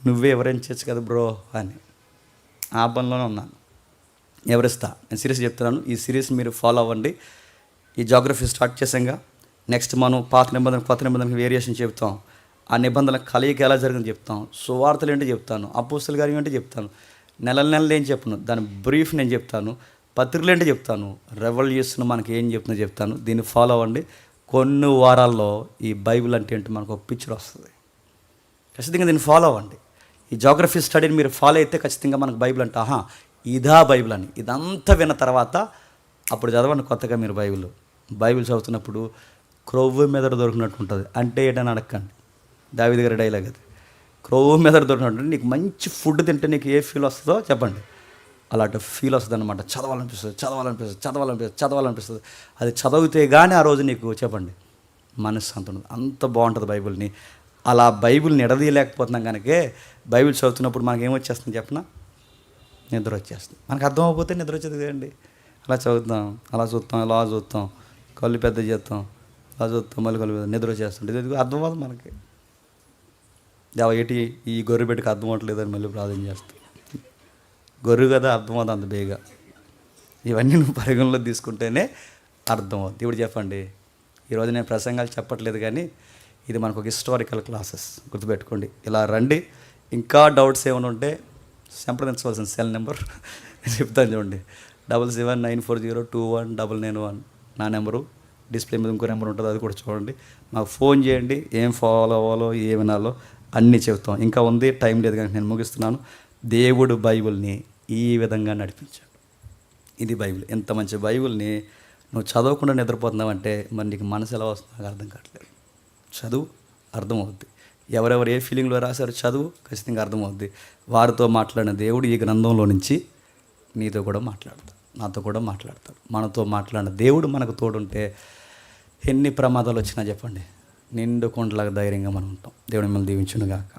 నువ్వే వివరించచ్చు కదా బ్రో అని. ఆ పనిలోనే ఉన్నాను, ఎవరిస్తా. నేను సిరీస్ చెప్తున్నాను, ఈ సిరీస్ మీరు ఫాలో అవ్వండి. ఈ జాగ్రఫీ స్టార్ట్ చేసాంగా, నెక్స్ట్ మనం పాత నిబంధన కొత్త నిబంధనకి వేరియేషన్ చెప్తాం. ఆ నిబంధనల కలయిక ఎలా జరిగింది చెప్తాం. సువార్తలు ఏంటో చెప్తాను, అపోస్తలుల కార్యం ఏంటో చెప్తాను, నెలలు ఏం చెప్పను, దాని బ్రీఫ్ నేను చెప్తాను, పత్రికలు ఏంటో చెప్తాను, రెవల్యూషన్ మనకి ఏం చెప్తుందో చెప్తాను. దీన్ని ఫాలో అవ్వండి. కొన్ని వారాల్లో ఈ బైబిల్ అంటే ఏంటో మనకు ఒక పిక్చర్ వస్తుంది. ఖచ్చితంగా దీన్ని ఫాలో అవ్వండి. ఈ జాగ్రఫీ స్టడీని మీరు ఫాలో అయితే ఖచ్చితంగా మనకు బైబిల్ అంటే ఇదా బైబిల్ అని. ఇదంతా విన్న తర్వాత అప్పుడు చదవండి కొత్తగా మీరు బైబిల్. బైబిల్ చదువుతున్నప్పుడు క్రొవ్వు మెదడు దొరికినట్టు ఉంటుంది. అంటే ఏంటని అడగండి, దావీదు గారి డైలాగ్ అది. క్రొవ్వు మెదడు దొరికినట్టు, నీకు మంచి ఫుడ్ తింటే నీకు ఏ ఫీల్ వస్తుందో చెప్పండి, అలాంటి ఫీల్ వస్తుంది అనమాట. చదవాలనిపిస్తుంది. అది చదివితే కానీ ఆ రోజు నీకు చెప్పండి మనశ్శాంతి ఉండదు. అంత బాగుంటుంది బైబిల్ని. అలా బైబిల్ని ఎడదీయలేకపోతున్నాం కనుక బైబిల్ చదువుతున్నప్పుడు మనకి ఏమొచ్చేస్తుంది చెప్పనా, నిద్ర వచ్చేస్తుంది. మనకు అర్థం అవ్వకపోతే నిద్ర వచ్చేది కదండి. అలా చదువుతాం, అలా చూస్తాం, ఇలా చూస్తాం, కళ్ళు పెద్ద చేస్తాం, అలా చూస్తాం, మళ్ళీ కళ్ళు పెద్ద, నిద్ర వచ్చేస్తుంది. ఇది అర్థం అవ్వదు మనకి. ఏంటి ఈ గొర్రె బిడ్డకి అర్థం అవ్వట్లేదని మళ్ళీ ప్రార్థన చేస్తాం. గొర్రె కదా అర్థం అవుతుంది అంత బేగా. ఇవన్నీ నువ్వు పరిగణలో తీసుకుంటేనే అర్థం అవుతుంది. ఇప్పుడు చెప్పండి, ఈరోజు నేను ప్రసంగాలు చెప్పట్లేదు కానీ ఇది మనకు ఒక హిస్టారికల్ క్లాసెస్, గుర్తుపెట్టుకోండి. ఇలా రండి. ఇంకా డౌట్స్ ఏమైనా ఉంటే సంప్రదించవలసిన సెల్ నెంబర్ చెప్తాను చూడండి, 7794021991 నా నెంబరు. డిస్ప్లే మీద ఇంకో నెంబర్ ఉంటుంది, అది కూడా చూడండి. మాకు ఫోన్ చేయండి. ఏం ఫాలో అవ్వాలో ఏం వినాలో అన్నీ చెబుతాం. ఇంకా ఉంది, టైం లేదు కానీ నేను ముగిస్తున్నాను. దేవుడు బైబిల్ని ఈ విధంగా నడిపించాడు. ఇది బైబిల్. ఎంత మంచి బైబిల్ని నువ్వు చదవకుండా నిద్రపోతున్నావంటే మరి నీకు మనసు ఎలా వస్తుందో నాకు అర్థం కావట్లేదు. చదువు, అర్థమవుద్ది. ఎవరెవరు ఏ ఫీలింగ్లో రాశారో చదువు, ఖచ్చితంగా అర్థమవుద్ది. వారితో మాట్లాడిన దేవుడు ఈ గ్రంథంలో నుంచి నీతో కూడా మాట్లాడతాడు, నాతో కూడా మాట్లాడతాడు. మనతో మాట్లాడిన దేవుడు మనకు తోడుంటే ఎన్ని ప్రమాదాలు వచ్చినా చెప్పండి, నిండు కొండలాగా ధైర్యంగా మనం ఉంటాం. దేవుడు మిమ్మల్ని దీవించును గాక.